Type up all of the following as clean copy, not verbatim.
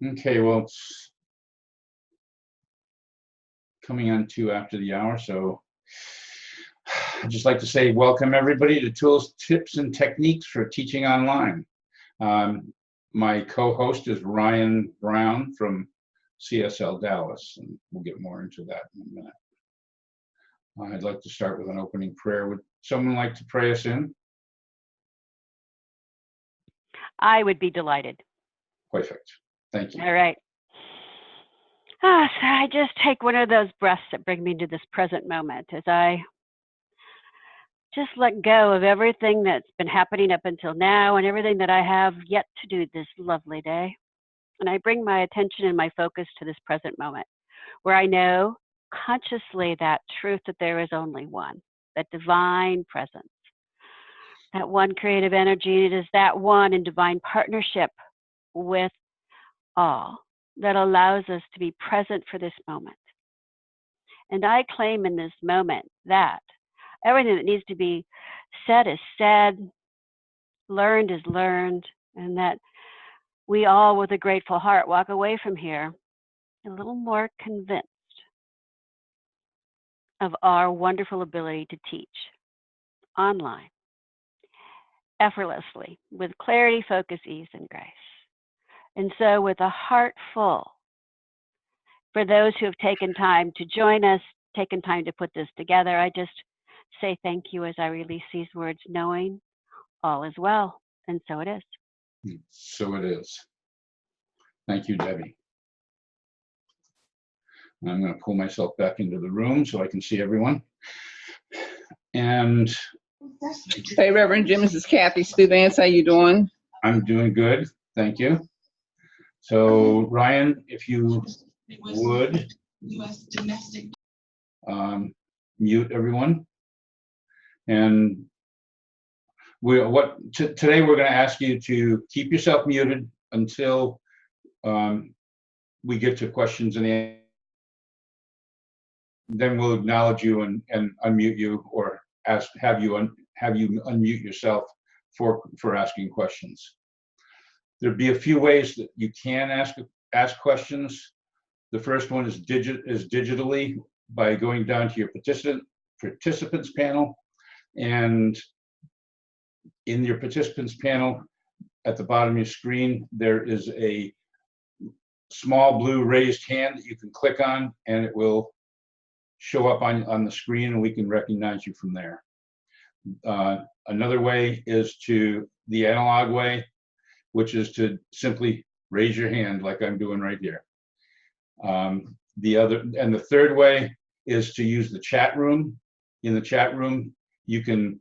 Okay, well, it's coming on 2 after the hour, so I'd just like to say welcome everybody to Tools, Tips, and Techniques for Teaching Online. My co-host is Ryan Brown from CSL Dallas, and we'll get more into that in a minute. I'd like to start with an opening prayer. Would someone like to pray us in? I would be delighted. Perfect. Thank you. All right. So I just take one of those breaths that bring me to this present moment as I just let go of everything that's been happening up until now and everything that I have yet to do this lovely day. And I bring my attention and my focus to this present moment where I know consciously that truth that there is only one, that divine presence, that one creative energy. It is that one in divine partnership with all that allows us to be present for this moment. And I claim in this moment that everything that needs to be said is said, learned is learned, and that we all, with a grateful heart, walk away from here a little more convinced of our wonderful ability to teach online, effortlessly, with clarity, focus, ease, and grace. And so with a heart full, for those who have taken time to join us, taken time to put this together, I just say thank you as I release these words, knowing all is well, and so it is. So it is. Thank you, Debbie. I'm going to pull myself back into the room so I can see everyone. And hey, Reverend Jim, this is Kathy Stevens. How you doing? I'm doing good, thank you. So Ryan, if you would mute everyone. And today we're going to ask you to keep yourself muted until we get to questions and answers. Then we'll acknowledge you and unmute you, or have you unmute yourself for asking questions. There'd be a few ways that you can ask questions. The first one is digitally by going down to your participants panel, and in your participants panel at the bottom of your screen there is a small blue raised hand that you can click on, and it will show up on the screen and we can recognize you from there. Another way is the analog way, which is to simply raise your hand like I'm doing right here. The third way is to use the chat room. In the chat room, you can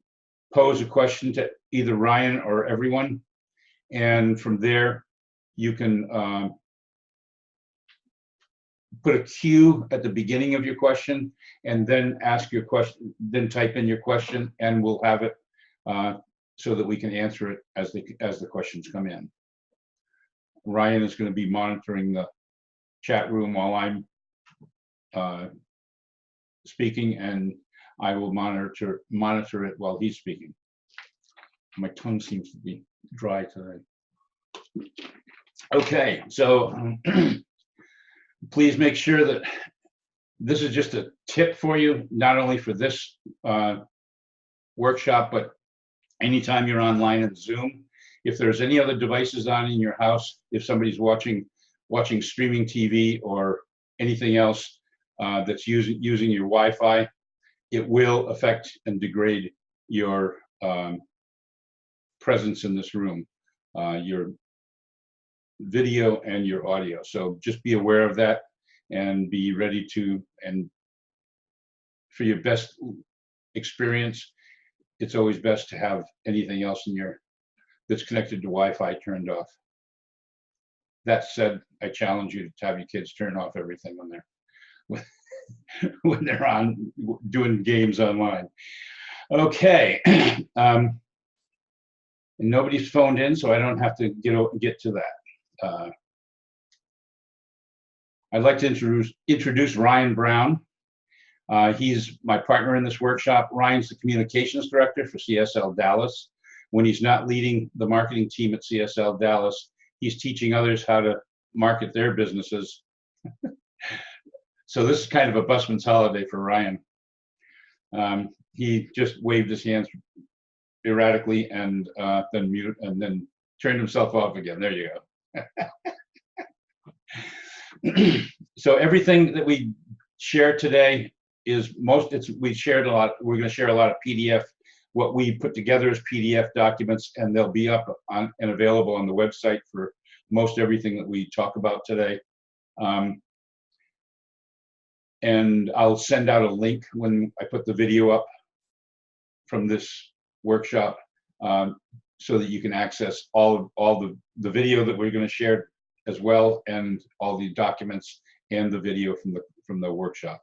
pose a question to either Ryan or everyone, and from there you can put a Q at the beginning of your question, and then ask your question, then type in your question, and we'll have it so that we can answer it as the questions come in. Ryan is going to be monitoring the chat room while I'm speaking, and I will monitor it while he's speaking. My tongue seems to be dry today. Okay, so please make sure that this is just a tip for you, not only for this workshop, but anytime you're online in Zoom. If there's any other devices on in your house, if somebody's watching streaming TV or anything else that's using your Wi-Fi, it will affect and degrade your presence in this room, your video and your audio. So just be aware of that and be ready and for your best experience, it's always best to have anything else that's connected to Wi-Fi turned off. That said, I challenge you to have your kids turn off everything when they're on doing games online. Okay. And nobody's phoned in, so I don't have to get to that. I'd like to introduce Ryan Brown. He's my partner in this workshop. Ryan's the communications director for CSL Dallas. When he's not leading the marketing team at CSL Dallas, he's teaching others how to market their businesses. So this is kind of a busman's holiday for Ryan. He just waved his hands erratically and then mute and then turned himself off again. There you go. So everything that we shared today is we shared a lot. We're going to share a lot of PDF. What we put together is PDF documents, and they'll be up on and available on the website for most everything that we talk about today. And I'll send out a link when I put the video up from this workshop, so that you can access all the video that we're going to share as well, and all the documents and the video from the workshop.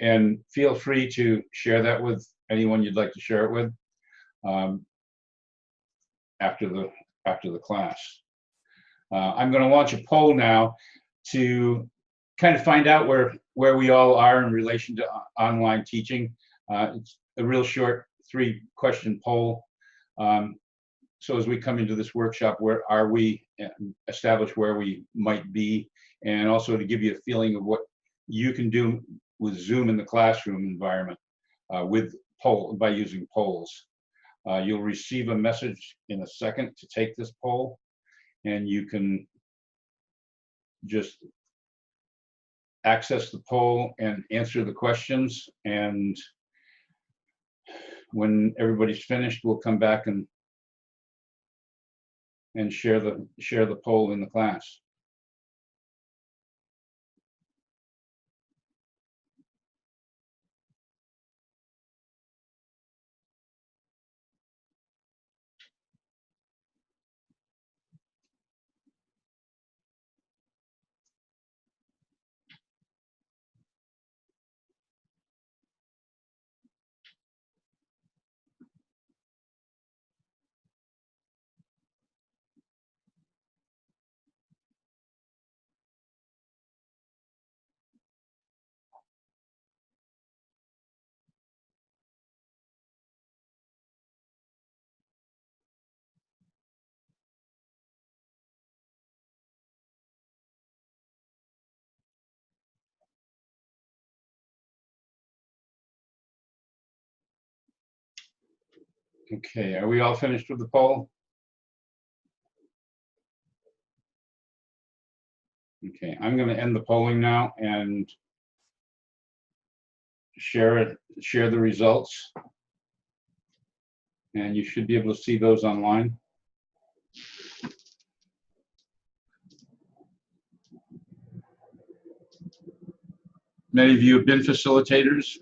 And feel free to share that with anyone you'd like to share it with after the class. I'm going to launch a poll now to kind of find out where we all are in relation to online teaching. It's a real short 3-question poll. So as we come into this workshop, where are we, establish where we might be, and also to give you a feeling of what you can do with Zoom in the classroom environment by using polls. You'll receive a message in a second to take this poll, and you can just access the poll and answer the questions. And when everybody's finished, we'll come back and share the poll in the class. Okay, are we all finished with the poll? Okay, I'm going to end the polling now and share the results. And you should be able to see those online. Many of you have been facilitators,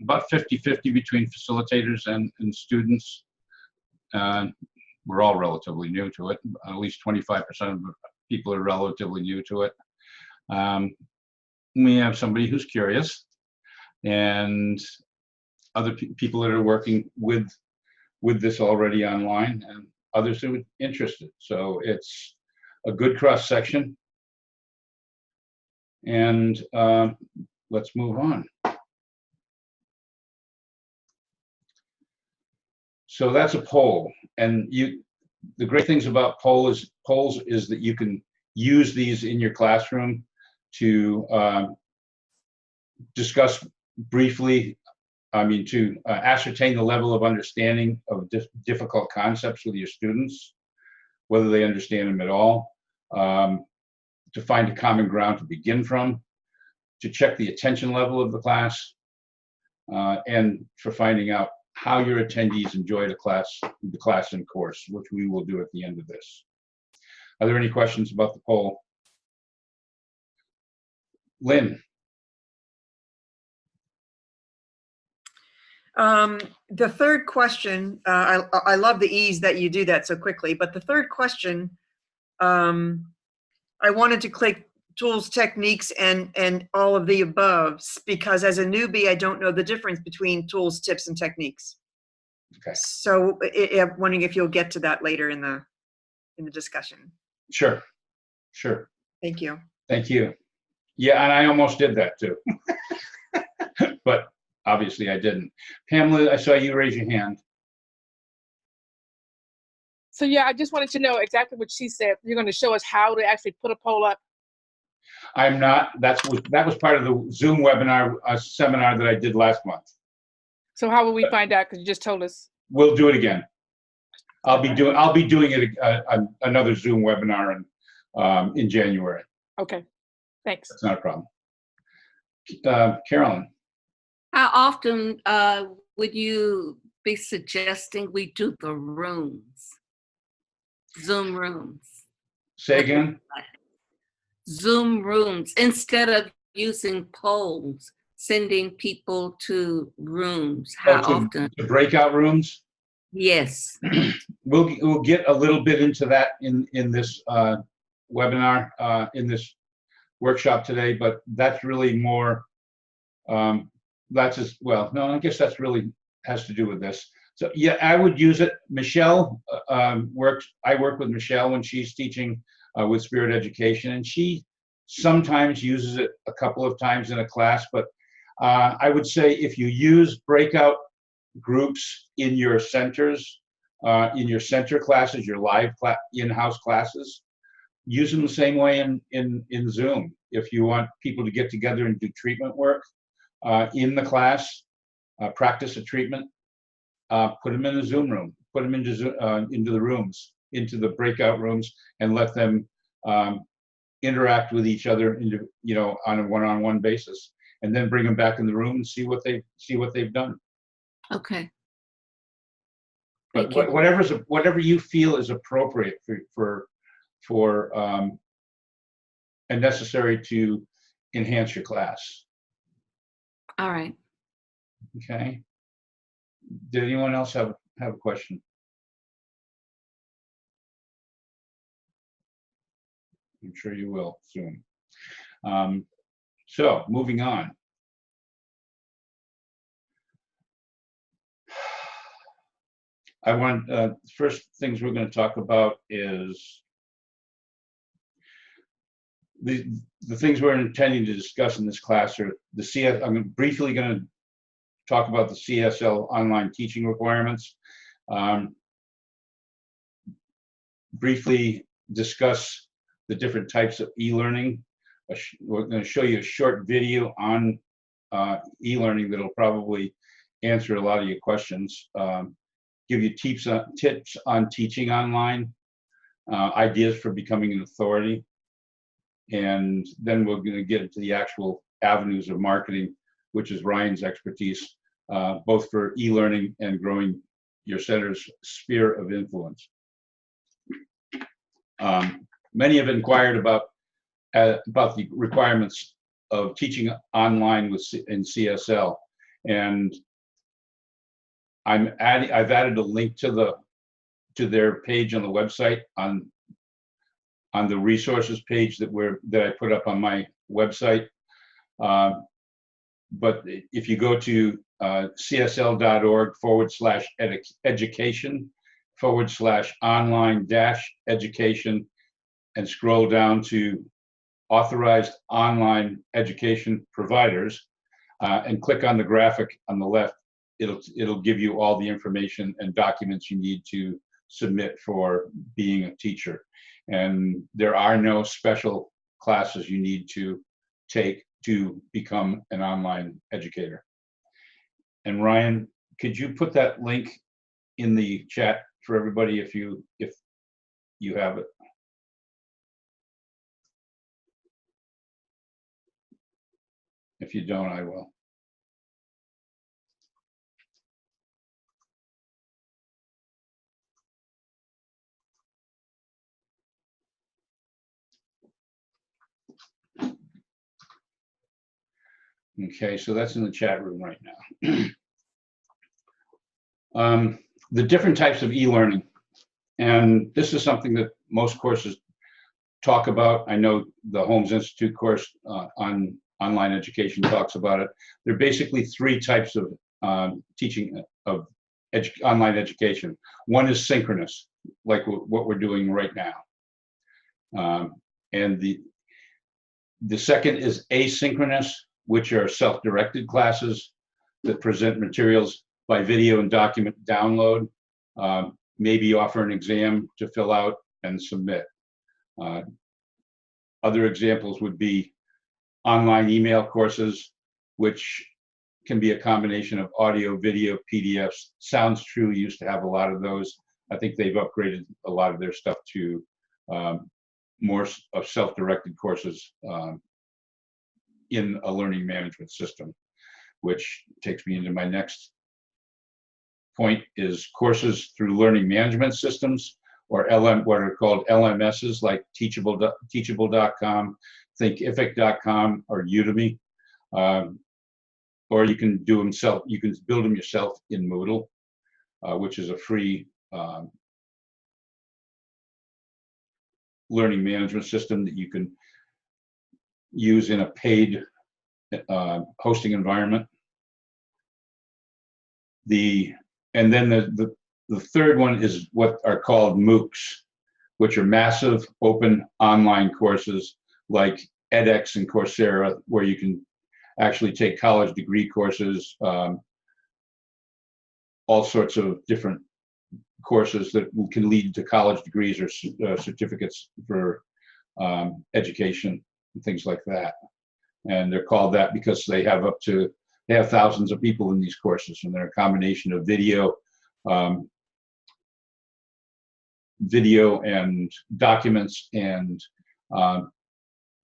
about 50-50 between facilitators and students. We're all relatively new to it. At least 25% of people are relatively new to it. We have somebody who's curious, and other people that are working with this already online, and others who are interested. So it's a good cross section. And let's move on. So that's a poll, and the great things about polls is that you can use these in your classroom to discuss briefly, to ascertain the level of understanding of difficult concepts with your students, whether they understand them at all, to find a common ground to begin from, to check the attention level of the class, and for finding out how your attendees enjoy the class and course, which we will do at the end of this. Are there any questions about the poll? Lynn? The third question, I love the ease that you do that so quickly, but the third question, I wanted to click tools, techniques, and all of the above, because as a newbie, I don't know the difference between tools, tips, and techniques. Okay. So I'm wondering if you'll get to that later in the discussion. Sure. Thank you. Thank you. Yeah, and I almost did that too. But obviously I didn't. Pamela, I saw you raise your hand. So yeah, I just wanted to know exactly what she said. You're going to show us how to actually put a poll up. I'm not, that was part of the Zoom webinar, seminar that I did last month. So how will we find out? Because you just told us. We'll do it again. I'll be doing it, another Zoom webinar in January. Okay, thanks. That's not a problem. Carolyn, How often would you be suggesting we do the rooms? Zoom rooms. say again? Zoom rooms, instead of using polls, sending people to rooms. How often? The breakout rooms? Yes. We'll get a little bit into that in this webinar, in this workshop today, but that's really more, that's just, well, no, I guess that's really has to do with this. So yeah, I would use it. Michelle I work with Michelle when she's teaching with Spirit Education, and she sometimes uses it a couple of times in a class, but I would say if you use breakout groups in your centers, in your center classes, your live in-house classes, use them the same way in Zoom. If you want people to get together and do treatment work in the class, practice a treatment, put them in the Zoom room, put them into the rooms, into the breakout rooms, and let them interact with each other on a one-on-one basis, and then bring them back in the room and see what they've done. Okay. But Thank you. whatever you feel is appropriate for and necessary to enhance your class. All right. Okay. Did anyone else have a question? I'm sure you will soon. So moving on. First things we're going to talk about is the things we're intending to discuss in this class are I'm briefly going to talk about the CSL online teaching requirements. Briefly discuss the different types of e-learning. We're going to show you a short video on e-learning that'll probably answer a lot of your questions. Give you tips on teaching online, ideas for becoming an authority, and then we're going to get into the actual avenues of marketing, which is Ryan's expertise, both for e-learning and growing your center's sphere of influence. Many have inquired about the requirements of teaching online in CSL, and I've added a link to their page on the website on the resources page that I put up on my website. But if you go to csl.org/education/online-education and scroll down to authorized online education providers and click on the graphic on the left, it'll give you all the information and documents you need to submit for being a teacher. And there are no special classes you need to take to become an online educator. And Ryan, could you put that link in the chat for everybody if you have it? If you don't, I will. Okay, so that's in the chat room right now. The different types of e-learning, and this is something that most courses talk about. I know the Holmes Institute course on online education talks about it. There are basically three types of teaching of online education. One is synchronous, like what we're doing right now. And the second is asynchronous, which are self-directed classes that present materials by video and document download. maybe offer an exam to fill out and submit. Other examples would be online email courses, which can be a combination of audio, video, PDFs. Sounds True used to have a lot of those. I think they've upgraded a lot of their stuff to more of self-directed courses in a learning management system, which takes me into my next point is courses through learning management systems, or what are called LMSs, like Teachable.com, Thinkific.com, or Udemy. Or you can do them you can build them yourself in Moodle, which is a free learning management system that you can use in a paid hosting environment. And then the third one is what are called MOOCs, which are massive open online courses like edX and Coursera, where you can actually take college degree courses, all sorts of different courses that can lead to college degrees or certificates for education and things like that. And they're called that because they have thousands of people in these courses, and they're a combination of video and documents and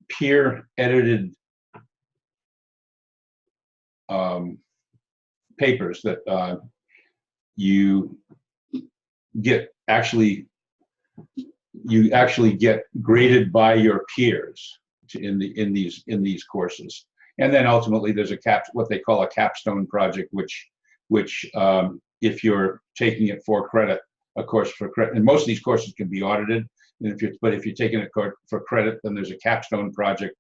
peer edited papers that you actually get graded by your peers in these courses. And then ultimately there's what they call a capstone project, which if you're taking it for credit, a course for credit, and most of these courses can be audited, and if you're taking it for credit, then there's a capstone project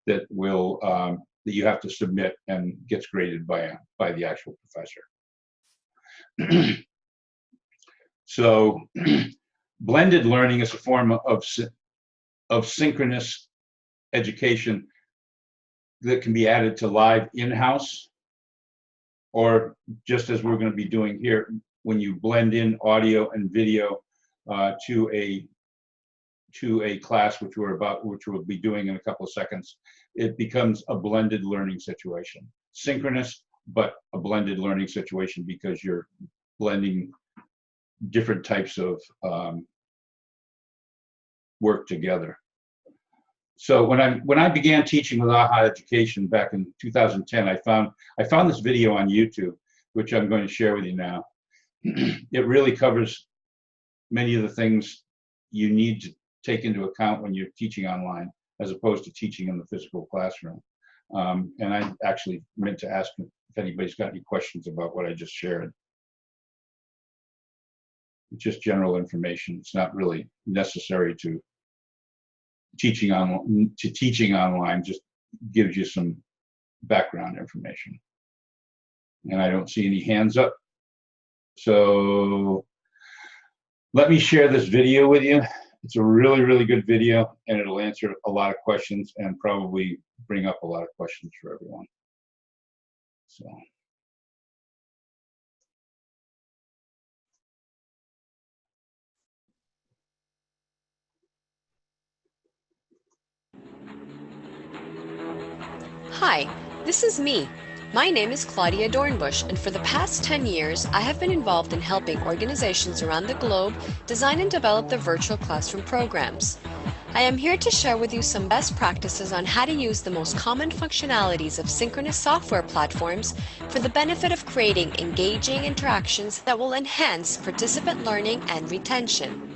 that will that you have to submit and gets graded by the actual professor. So blended learning is a form of synchronous education that can be added to live in-house, or just as we're going to be doing here, when you blend in audio and video to a class, which we'll be doing in a couple of seconds, it becomes a blended learning situation. Synchronous, but a blended learning situation because you're blending different types of work together. So when I began teaching with AHA Education back in 2010, I found this video on YouTube, which I'm going to share with you now. It really covers many of the things you need to take into account when you're teaching online, as opposed to teaching in the physical classroom. And I actually meant to ask if anybody's got any questions about what I just shared. It's just general information. It's not really necessary to teaching online, just gives you some background information. And I don't see any hands up. So let me share this video with you. It's a really, really good video, and it'll answer a lot of questions and probably bring up a lot of questions for everyone. So. Hi, this is me. My name is Claudia Dornbush, and for the past 10 years, I have been involved in helping organizations around the globe design and develop their virtual classroom programs. I am here to share with you some best practices on how to use the most common functionalities of synchronous software platforms for the benefit of creating engaging interactions that will enhance participant learning and retention.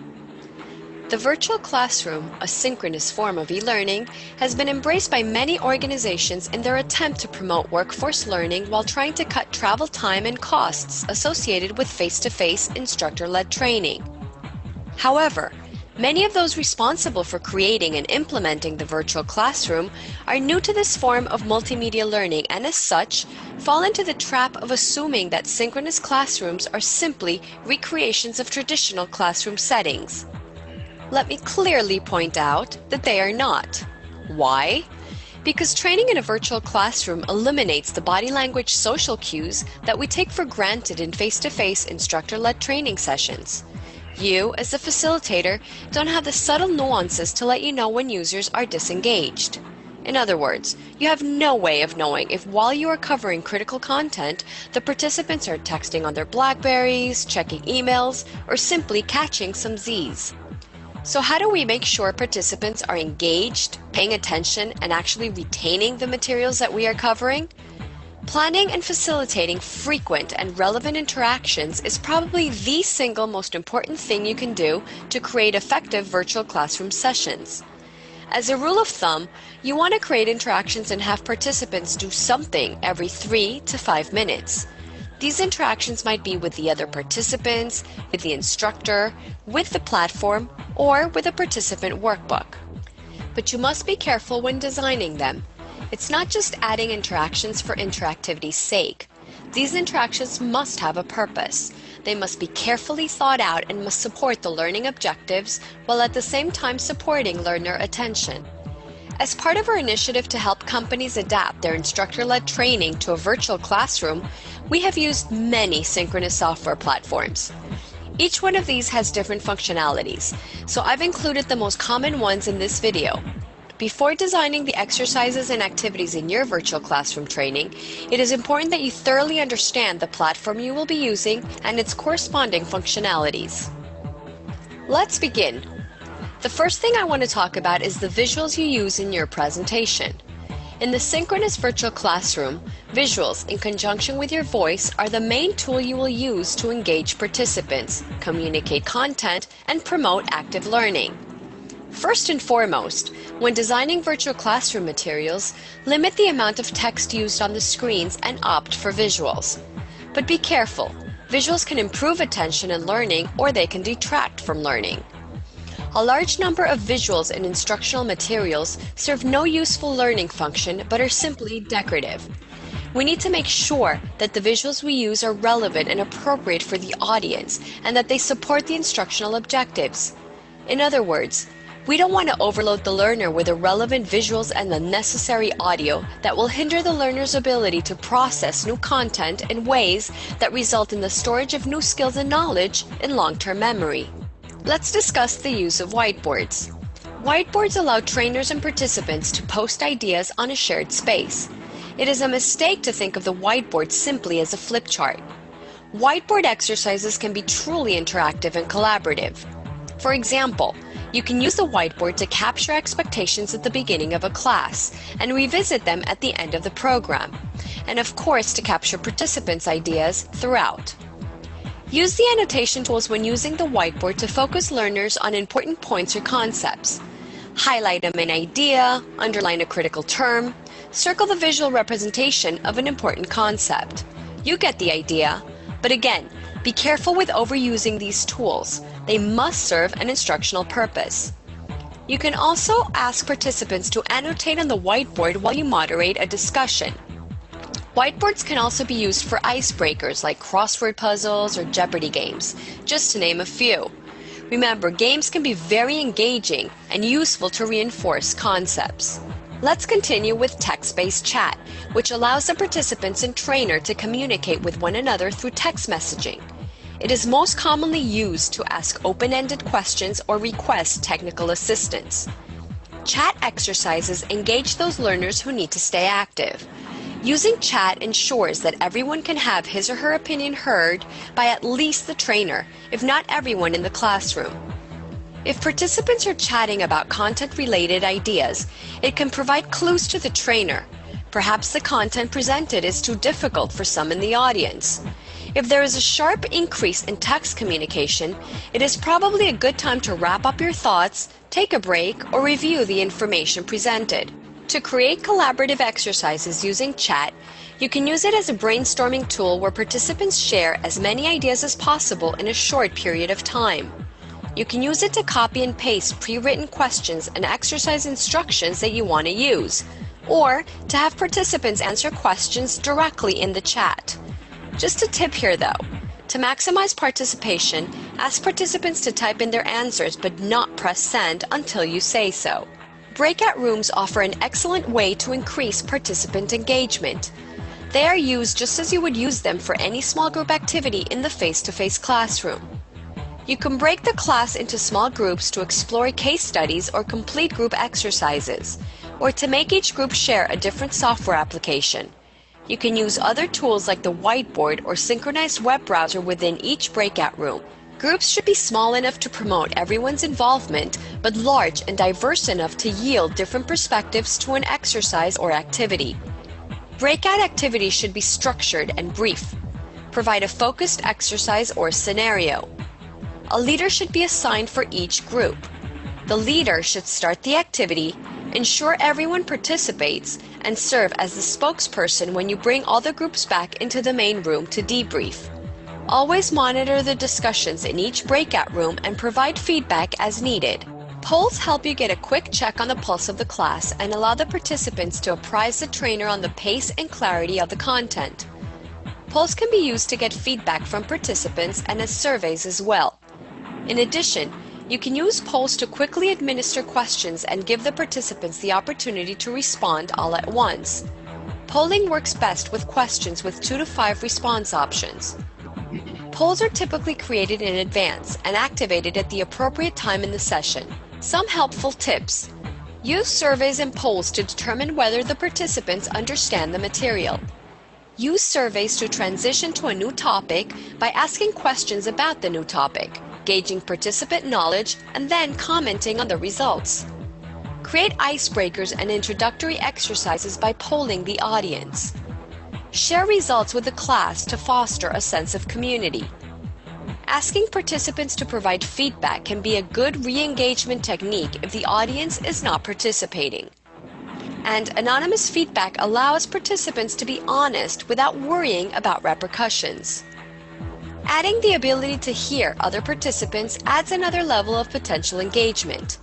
The virtual classroom, a synchronous form of e-learning, has been embraced by many organizations in their attempt to promote workforce learning while trying to cut travel time and costs associated with face-to-face instructor-led training. However, many of those responsible for creating and implementing the virtual classroom are new to this form of multimedia learning and as such, fall into the trap of assuming that synchronous classrooms are simply recreations of traditional classroom settings. Let me clearly point out that they are not. Why? Because training in a virtual classroom eliminates the body language social cues that we take for granted in face-to-face instructor-led training sessions. You, as the facilitator, don't have the subtle nuances to let you know when users are disengaged. In other words, you have no way of knowing if while you are covering critical content, the participants are texting on their Blackberries, checking emails, or simply catching some Z's. So how do we make sure participants are engaged, paying attention, and actually retaining the materials that we are covering? Planning and facilitating frequent and relevant interactions is probably the single most important thing you can do to create effective virtual classroom sessions. As a rule of thumb, you want to create interactions and have participants do something every 3 to 5 minutes. These interactions might be with the other participants, with the instructor, with the platform, or with a participant workbook. But you must be careful when designing them. It's not just adding interactions for interactivity's sake. These interactions must have a purpose. They must be carefully thought out and must support the learning objectives while at the same time supporting learner attention. As part of our initiative to help companies adapt their instructor-led training to a virtual classroom, we have used many synchronous software platforms. Each one of these has different functionalities, so I've included the most common ones in this video. Before designing the exercises and activities in your virtual classroom training, it is important that you thoroughly understand the platform you will be using and its corresponding functionalities. Let's begin. The first thing I want to talk about is the visuals you use in your presentation. In the synchronous virtual classroom, visuals in conjunction with your voice are the main tool you will use to engage participants, communicate content, and promote active learning. First and foremost, when designing virtual classroom materials, limit the amount of text used on the screens and opt for visuals. But be careful, visuals can improve attention and learning, or they can detract from learning. A large number of visuals in instructional materials serve no useful learning function but are simply decorative. We need to make sure that the visuals we use are relevant and appropriate for the audience and that they support the instructional objectives. In other words, we don't want to overload the learner with irrelevant visuals and unnecessary audio that will hinder the learner's ability to process new content in ways that result in the storage of new skills and knowledge in long-term memory. Let's discuss the use of whiteboards. Whiteboards allow trainers and participants to post ideas on a shared space. It is a mistake to think of the whiteboard simply as a flip chart. Whiteboard exercises can be truly interactive and collaborative. For example, you can use the whiteboard to capture expectations at the beginning of a class and revisit them at the end of the program, and of course to capture participants' ideas throughout. Use the annotation tools when using the whiteboard to focus learners on important points or concepts. Highlight a main idea, underline a critical term, circle the visual representation of an important concept. You get the idea, but again, be careful with overusing these tools. They must serve an instructional purpose. You can also ask participants to annotate on the whiteboard while you moderate a discussion. Whiteboards can also be used for icebreakers like crossword puzzles or Jeopardy games, just to name a few. Remember, games can be very engaging and useful to reinforce concepts. Let's continue with text-based chat, which allows the participants and trainer to communicate with one another through text messaging. It is most commonly used to ask open-ended questions or request technical assistance. Chat exercises engage those learners who need to stay active. Using chat ensures that everyone can have his or her opinion heard by at least the trainer, if not everyone in the classroom. If participants are chatting about content-related ideas, it can provide clues to the trainer. Perhaps the content presented is too difficult for some in the audience. If there is a sharp increase in text communication, it is probably a good time to wrap up your thoughts, take a break, or review the information presented. To create collaborative exercises using chat, you can use it as a brainstorming tool where participants share as many ideas as possible in a short period of time. You can use it to copy and paste pre-written questions and exercise instructions that you want to use, or to have participants answer questions directly in the chat. Just a tip here though, to maximize participation, ask participants to type in their answers but not press send until you say so. Breakout rooms offer an excellent way to increase participant engagement. They are used just as you would use them for any small group activity in the face-to-face classroom. You can break the class into small groups to explore case studies or complete group exercises, or to make each group share a different software application. You can use other tools like the whiteboard or synchronized web browser within each breakout room. Groups should be small enough to promote everyone's involvement, but large and diverse enough to yield different perspectives to an exercise or activity. Breakout activities should be structured and brief. Provide a focused exercise or scenario. A leader should be assigned for each group. The leader should start the activity, ensure everyone participates, and serve as the spokesperson when you bring all the groups back into the main room to debrief. Always monitor the discussions in each breakout room and provide feedback as needed. Polls help you get a quick check on the pulse of the class and allow the participants to apprise the trainer on the pace and clarity of the content. Polls can be used to get feedback from participants and as surveys as well. In addition, you can use polls to quickly administer questions and give the participants the opportunity to respond all at once. Polling works best with questions with 2 to 5 response options. Polls are typically created in advance and activated at the appropriate time in the session. Some helpful tips. Use surveys and polls to determine whether the participants understand the material. Use surveys to transition to a new topic by asking questions about the new topic, gauging participant knowledge, and then commenting on the results. Create icebreakers and introductory exercises by polling the audience. Share results with the class to foster a sense of community. Asking participants to provide feedback can be a good re-engagement technique if the audience is not participating. And anonymous feedback allows participants to be honest without worrying about repercussions. Adding the ability to hear other participants adds another level of potential engagement.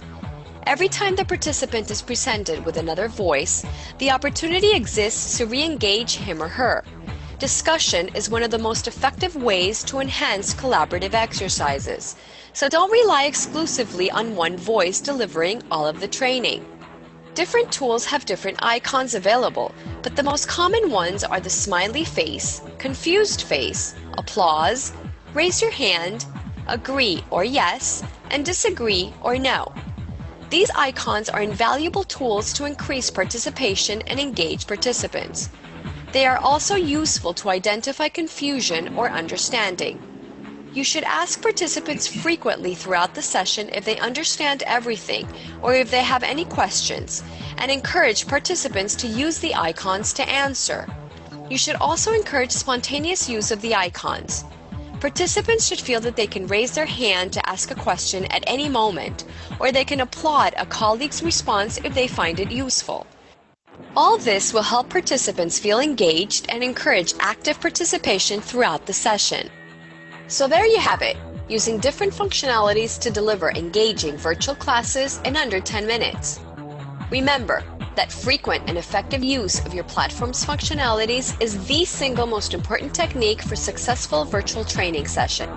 Every time the participant is presented with another voice, the opportunity exists to re-engage him or her. Discussion is one of the most effective ways to enhance collaborative exercises, so don't rely exclusively on one voice delivering all of the training. Different tools have different icons available, but the most common ones are the smiley face, confused face, applause, raise your hand, agree or yes, and disagree or no. These icons are invaluable tools to increase participation and engage participants. They are also useful to identify confusion or understanding. You should ask participants frequently throughout the session if they understand everything or if they have any questions, and encourage participants to use the icons to answer. You should also encourage spontaneous use of the icons. Participants should feel that they can raise their hand to ask a question at any moment, or they can applaud a colleague's response if they find it useful. All this will help participants feel engaged and encourage active participation throughout the session. So there you have it, using different functionalities to deliver engaging virtual classes in under 10 minutes. Remember that frequent and effective use of your platform's functionalities is the single most important technique for successful virtual training session.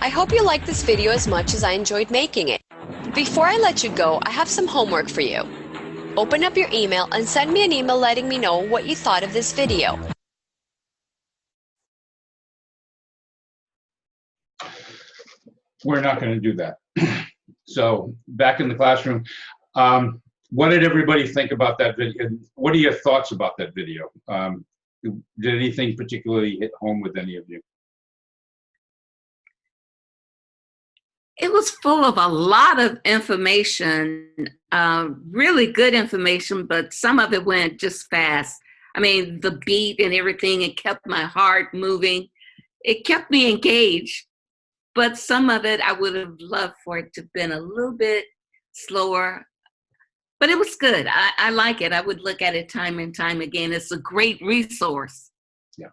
I hope you liked this video as much as I enjoyed making it. Before I let you go, I have some homework for you. Open up your email and send me an email letting me know what you thought of this video. We're not going to do that. So back in the classroom, what did everybody think about that video? What are your thoughts about that video? Did anything particularly hit home with any of you? It was full of a lot of information, really good information, but some of it went just fast. I mean, the beat and everything, it kept my heart moving. It kept me engaged, but some of it I would have loved for it to have been a little bit slower, but it was good. I like it. I would look at it time and time again. It's a great resource. Yeah.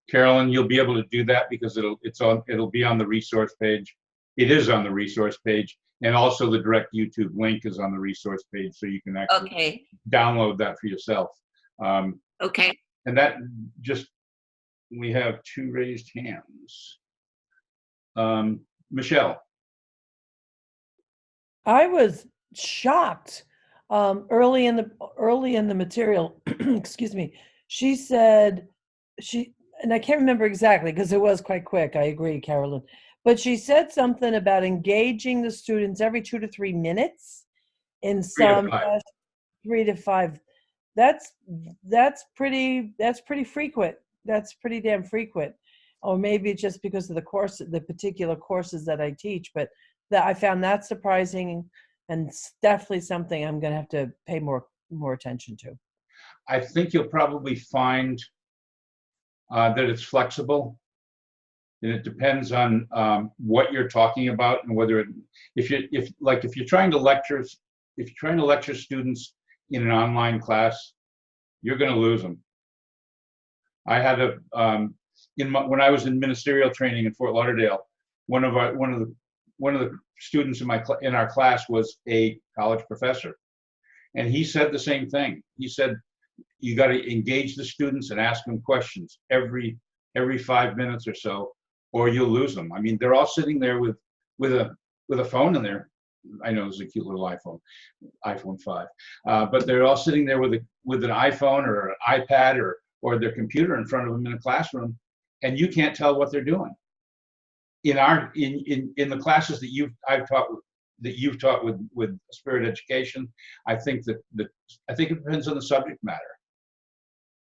Carolyn, you'll be able to do that because it'll be on the resource page. It is on the resource page, and also the direct YouTube link is on the resource page, so you can actually download that for yourself. Okay. And that just, we have 2 raised hands. Michelle. I was shocked early in the material. Excuse me. She said and I can't remember exactly because it was quite quick. I agree, Carolyn. But she said something about engaging the students every 2 to 3 minutes in 3 to some 5. 3 to 5. That's pretty frequent. That's pretty damn frequent. Or maybe it's just because of the particular courses that I teach, but that I found that surprising, and it's definitely something I'm going to have to pay more attention to. I think you'll probably find that it's flexible, and it depends on what you're talking about and whether if you're trying to lecture students in an online class, you're going to lose them. I had when I was in ministerial training in Fort Lauderdale, one of the students in our class was a college professor, and he said the same thing. He said, you got to engage the students and ask them questions every 5 minutes or so, or you'll lose them. I mean, they're all sitting there with a phone in there. I know it's a cute little iPhone 5, but they're all sitting there with an iPhone or an iPad or their computer in front of them in a classroom, and you can't tell what they're doing. In the classes that you've taught with Spirit Education, I think it depends on the subject matter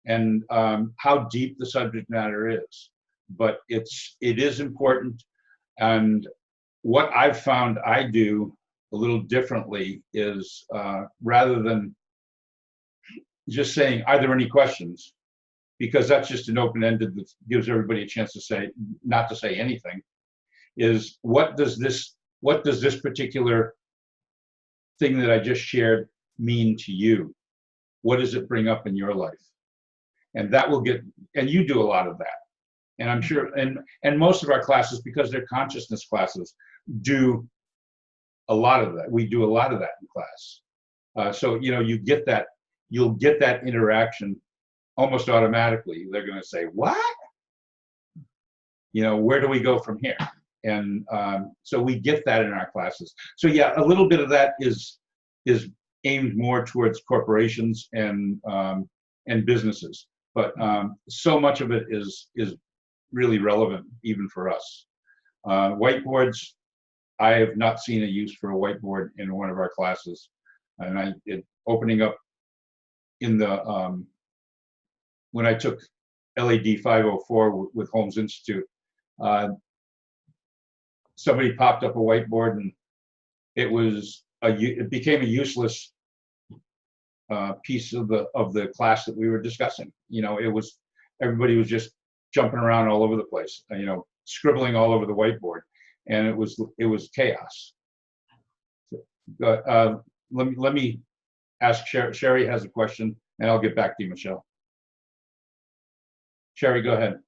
and how deep the subject matter is. But it is important, and what I've found I do a little differently is rather than just saying, "Are there any questions?" because that's just an open-ended that gives everybody a chance to say, not to say anything, is what does this particular thing that I just shared mean to you? What does it bring up in your life? And that will and you do a lot of that. And I'm sure, and most of our classes, because they're consciousness classes, do a lot of that. We do a lot of that in class. So, you'll get that interaction almost automatically. They're going to say, what? Where do we go from here? And so we get that in our classes. So yeah, a little bit of that is aimed more towards corporations and businesses, but so much of it is really relevant even for us. Whiteboards, I have not seen a use for a whiteboard in one of our classes, and opening up in the when I took LAD 504 with Holmes Institute, somebody popped up a whiteboard, and it became a useless piece of the class that we were discussing. Everybody was just jumping around all over the place, scribbling all over the whiteboard, and it was chaos. Let me ask Sherry. Sherry has a question, and I'll get back to you, Michelle. Sherry, go ahead.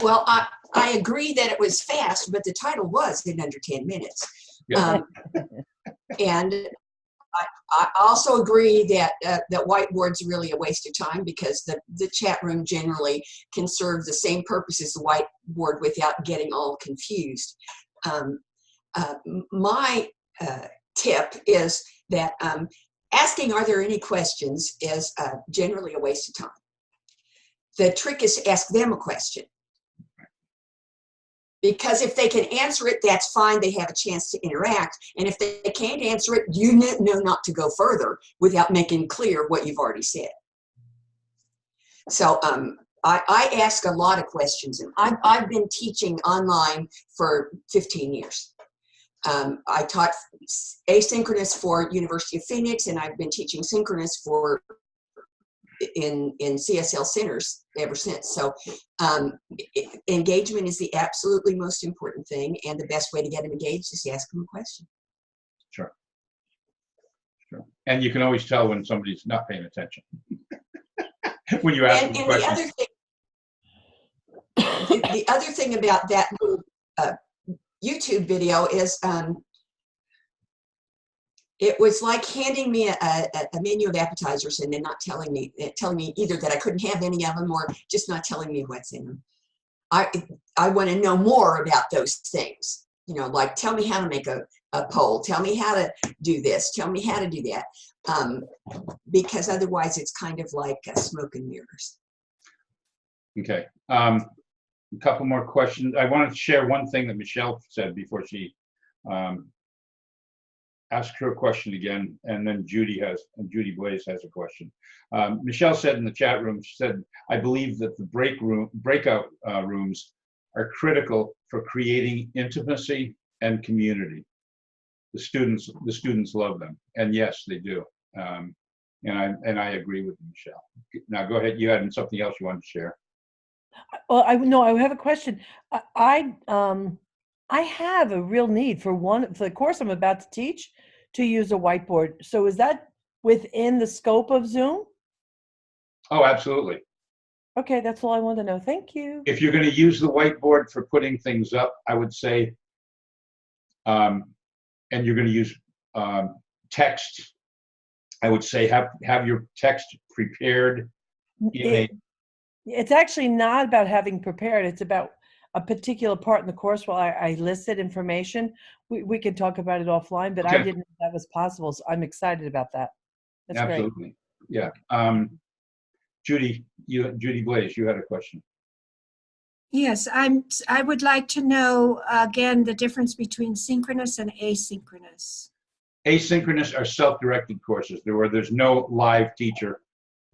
Well, I agree that it was fast, but the title was in under 10 minutes. Yeah. And I also agree that whiteboard's really a waste of time, because the chat room generally can serve the same purpose as the whiteboard without getting all confused. My tip is that asking, are there any questions, is generally a waste of time. The trick is to ask them a question. Because if they can answer it, that's fine. They have a chance to interact. And if they can't answer it, you know not to go further without making clear what you've already said. So I ask a lot of questions. And I've been teaching online for 15 years. I taught asynchronous for University of Phoenix, and I've been teaching synchronous in CSL centers ever since. So engagement is the absolutely most important thing, and the best way to get them engaged is to ask them a question. Sure. And you can always tell when somebody's not paying attention when you ask them questions. The other thing about that YouTube video is it was like handing me a menu of appetizers and then not telling me either that I couldn't have any of them, or just not telling me what's in them. I want to know more about those things. Like, tell me how to make a poll. Tell me how to do this. Tell me how to do that. Because otherwise it's kind of like smoke and mirrors. Okay. A couple more questions. I wanted to share one thing that Michelle said before she asked her question again, and then Judy Blaze has a question. Michelle said in the chat room, she said, I believe that the breakout rooms are critical for creating intimacy and community. The students love them, and yes, they do. And I agree with you, Michelle. Now go ahead. You had something else you wanted to share. Well, I have a question. I have a real need for the course I'm about to teach to use a whiteboard. So is that within the scope of Zoom? Oh, absolutely. Okay, that's all I want to know. Thank you. If you're going to use the whiteboard for putting things up, I would say, and you're going to use text, I would say have your text prepared. It's actually not about having prepared. It's about a particular part in the course where I listed information. We can talk about it offline, but Okay. I didn't know that was possible. So I'm excited about that. That's Absolutely. Yeah. Judy Blaze, you had a question. Yes, I would like to know again the difference between synchronous and asynchronous. Asynchronous are self-directed courses where there's no live teacher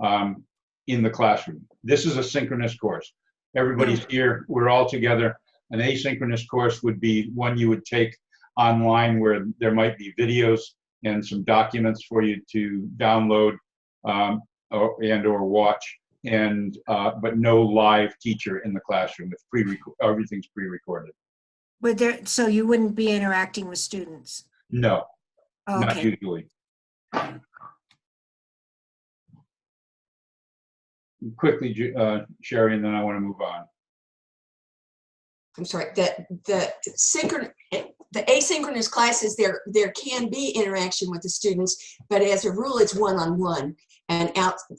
in the classroom. This is a synchronous course. Everybody's here, we're all together. An asynchronous course would be one you would take online where there might be videos and some documents for you to download or watch, and but no live teacher in the classroom. It's everything's pre-recorded. So you wouldn't be interacting with students? No, Oh, not okay. usually. Quickly, Sherry, and then I want to move on. I'm sorry, the asynchronous classes, there can be interaction with the students, but as a rule, it's one-on-one, and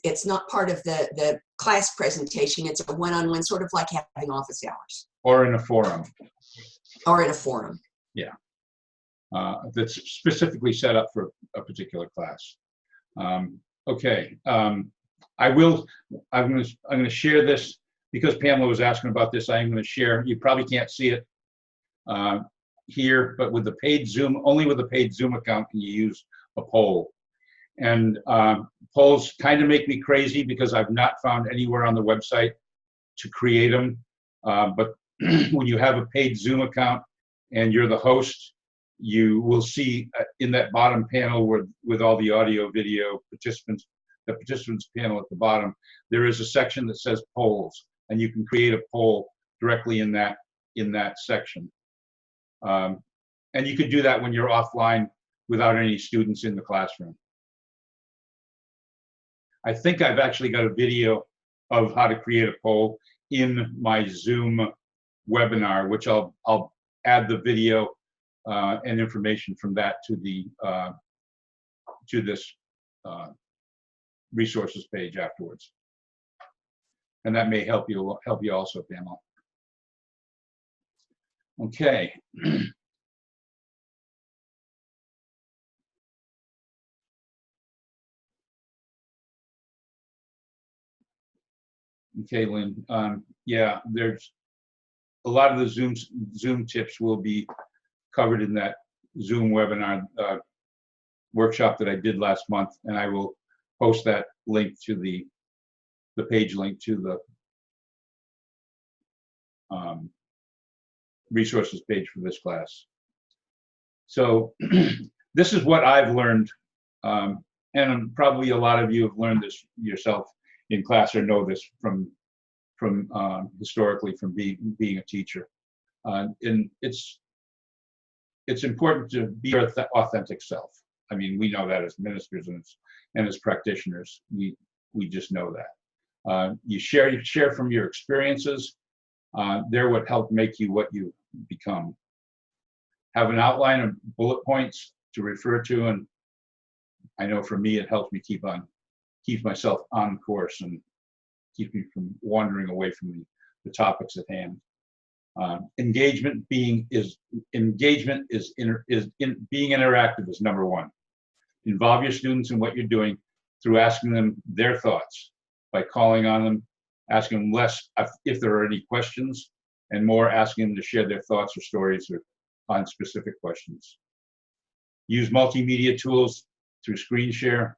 it's not part of the class presentation. It's a one-on-one, sort of like having office hours. Or in a forum. Or in a forum. Yeah. That's specifically set up for a particular class. Okay. I'm going to share this because Pamela was asking about this. I'm going to share. You probably can't see it here, but with the paid Zoom, only with a paid Zoom account can you use a poll. And polls kind of make me crazy because I've not found anywhere on the website to create them. But when you have a paid Zoom account and you're the host, you will see in that bottom panel with all the audio, video participants, the participants panel at the bottom, there is a section that says polls, and you can create a poll directly in that section. And you could do that when you're offline without any students in the classroom. I think I've actually got a video of how to create a poll in my Zoom webinar, which I'll add the video and information from that to this resources page afterwards. And that may help you also, Pamela. Okay. Okay, Lynn. Yeah, there's a lot of the Zoom tips will be covered in that Zoom webinar workshop that I did last month, and I will post that link to the page link to the resources page for this class. So this is what I've learned, and probably a lot of you have learned this yourself in class or know this from historically from being a teacher. And it's important to be your authentic self. I mean, we know that as ministers and as practitioners, we just know that. You share from your experiences. They're what help make you what you become. Have an outline of bullet points to refer to, and I know for me it helps me keep myself on course and keep me from wandering away from the topics at hand. Engagement being interactive is number one. Involve your students in what you're doing through asking them their thoughts, by calling on them, asking them less if there are any questions and more asking them to share their thoughts or stories or on specific questions. Use multimedia tools through screen share,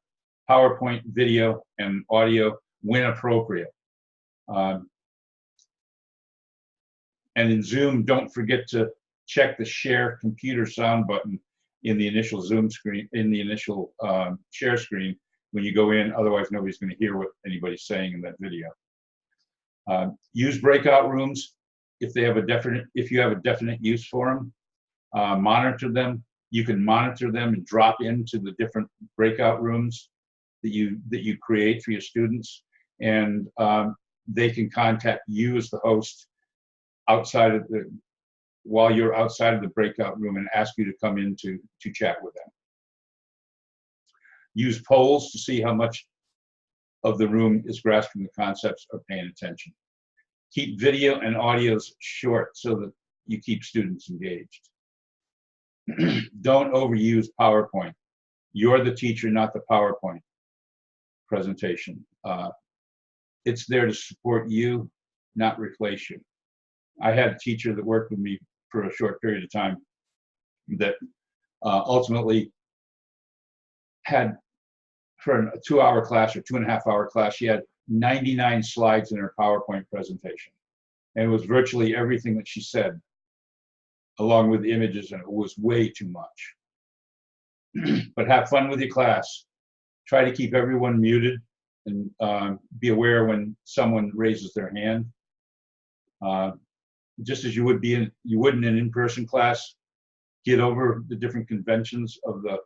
PowerPoint, video, and audio when appropriate. And in Zoom, don't forget to check the share computer sound button in the initial Zoom screen, in the initial share screen when you go in. Otherwise, nobody's going to hear what anybody's saying in that video. Use breakout rooms if they have a definite, if you have a definite use for them. Monitor them. You can monitor them and drop into the different breakout rooms that you create for your students, and they can contact you as the host outside of the, while you're outside of the breakout room, and ask you to come in to chat with them. Use polls to see how much of the room is grasping the concepts or paying attention. Keep video and audios short so that you keep students engaged. Don't overuse PowerPoint. You're the teacher, not the PowerPoint presentation. It's there to support you, not replace you. I had a teacher that worked with me for a short period of time that ultimately had, for a 2-hour class or 2.5-hour class, she had 99 slides in her PowerPoint presentation. And it was virtually everything that she said, along with images, and it was way too much. But have fun with your class. Try to keep everyone muted, and be aware when someone raises their hand. Just as you would in an in-person class, get over the different conventions of the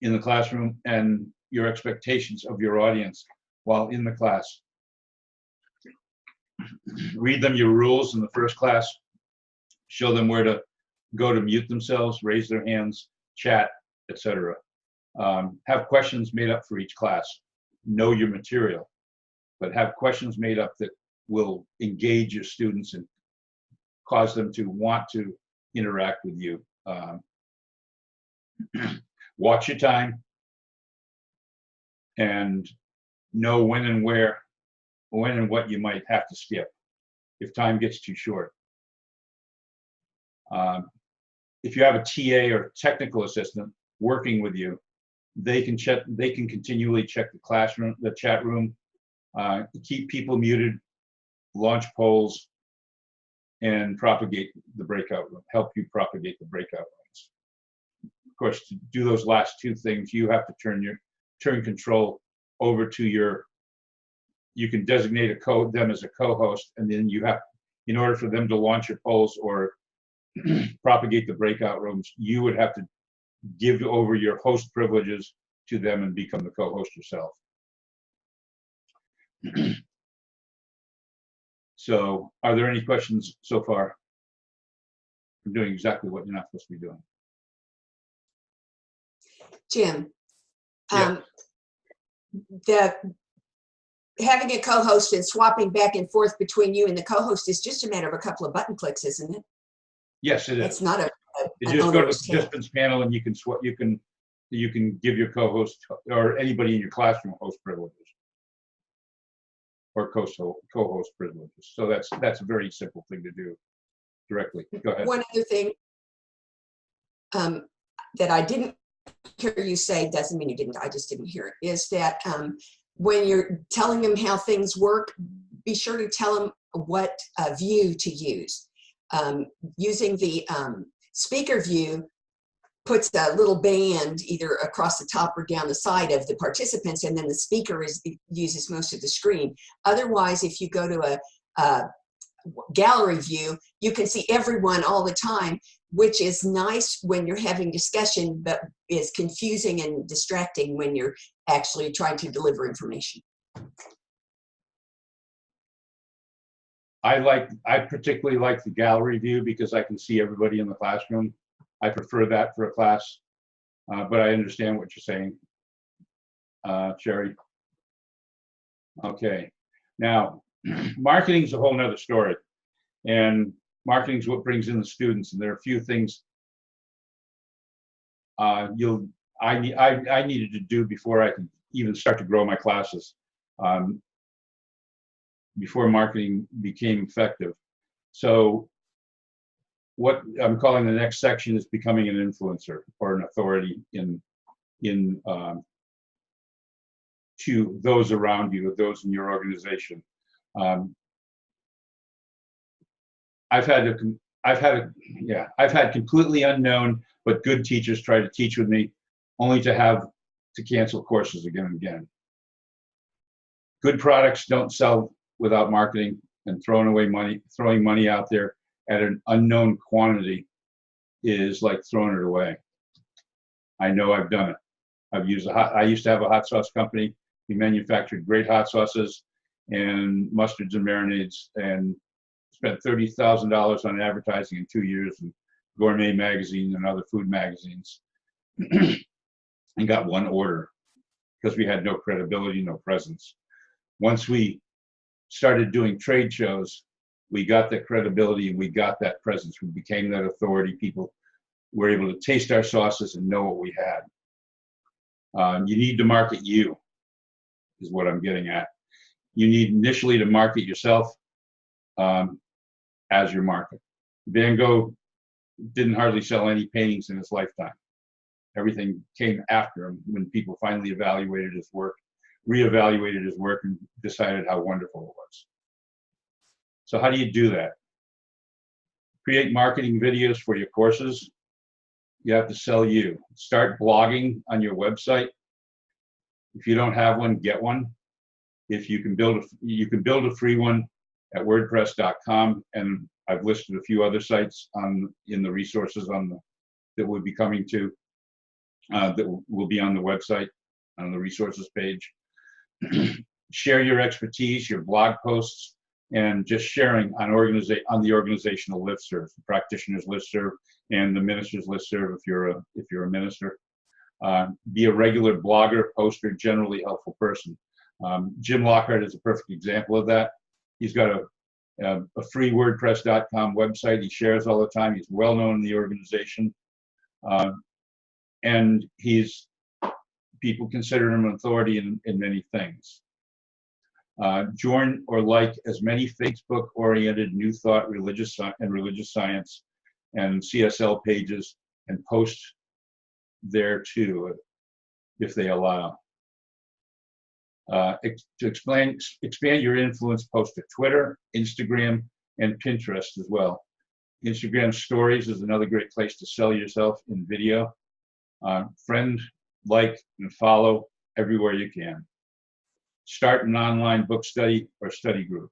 in the classroom and your expectations of your audience while in the class. Read them your rules in the first class. Show them where to go to mute themselves, raise their hands, chat, etc. Have questions made up for each class. Know your material, but have questions made up that will engage your students and cause them to want to interact with you. Watch your time and know when and where, when and what you might have to skip if time gets too short. If you have a TA or technical assistant working with you, they can continually check the classroom, the chat room, keep people muted, launch polls, and propagate the breakout room, help you propagate the breakout rooms. Of course, to do those last two things, you have to turn control over to your, you can designate them as a co-host, and then you have, in order for them to launch your polls or propagate the breakout rooms, you would have to give over your host privileges to them and become the co-host yourself. So, are there any questions so far? I'm doing exactly what you're not supposed to be doing. Jim, Yeah. Having a co-host and swapping back and forth between you and the co-host is just a matter of a couple of button clicks, isn't it? Yes, it is. It's not You an just go to the onerous task. participants panel and you can you can give your co-host or anybody in your classroom host privileges or co-host privileges. So that's a very simple thing to do directly. Go ahead. One other thing that I didn't hear you say, doesn't mean you didn't, I just didn't hear it, is that when you're telling them how things work, be sure to tell them what view to use. Using the speaker view puts a little band either across the top or down the side of the participants, and then the speaker uses most of the screen. Otherwise, if you go to a gallery view, you can see everyone all the time, which is nice when you're having discussion, but is confusing and distracting when you're actually trying to deliver information. I particularly like the gallery view because I can see everybody in the classroom. I prefer that for a class, but I understand what you're saying, Sherry. Okay, now marketing is a whole nother story, and marketing is what brings in the students, and there are a few things I needed to do before I could even start to grow my classes. before marketing became effective. So what I'm calling the next section is becoming an influencer or an authority in to those around you, those in your organization. I've had completely unknown but good teachers try to teach with me, only to have to cancel courses again and again. Good products don't sell without marketing, and throwing money out there at an unknown quantity is like throwing it away. I know I've done it. I used to have a hot sauce company. We manufactured great hot sauces and mustards and marinades, and spent $30,000 on advertising in 2 years in Gourmet magazine and other food magazines, and got one order because we had no credibility, no presence. Once we started doing trade shows, we got that credibility and we got that presence. We became that authority. People were able to taste our sauces and know what we had. You need to market you, is what I'm getting at. You need initially to market yourself as your market. Van Gogh didn't hardly sell any paintings in his lifetime. Everything came after him when people finally evaluated his work, reevaluated his work, and decided how wonderful it was. So how do you do that? Create marketing videos for your courses. You have to sell you. Start blogging on your website. If you don't have one, get one. If you can build a free one at WordPress.com, and I've listed a few other sites in the resources that we'll be coming to, that will be on the website on the resources page. Share your expertise, your blog posts, and just sharing on the organizational listserv, the practitioners listserv, and the ministers listserv if you're a minister. Be a regular blogger, poster, generally helpful person. Jim Lockhart is a perfect example of that. He's got a free WordPress.com website. He shares all the time. He's well known in the organization, and people consider him an authority in many things. Join or like as many Facebook-oriented New Thought, religious science, and CSL pages, and post there too, if they allow. To expand your influence, post to Twitter, Instagram, and Pinterest as well. Instagram stories is another great place to sell yourself in video. Friend, like, and follow everywhere you can. Start an online book study or study group.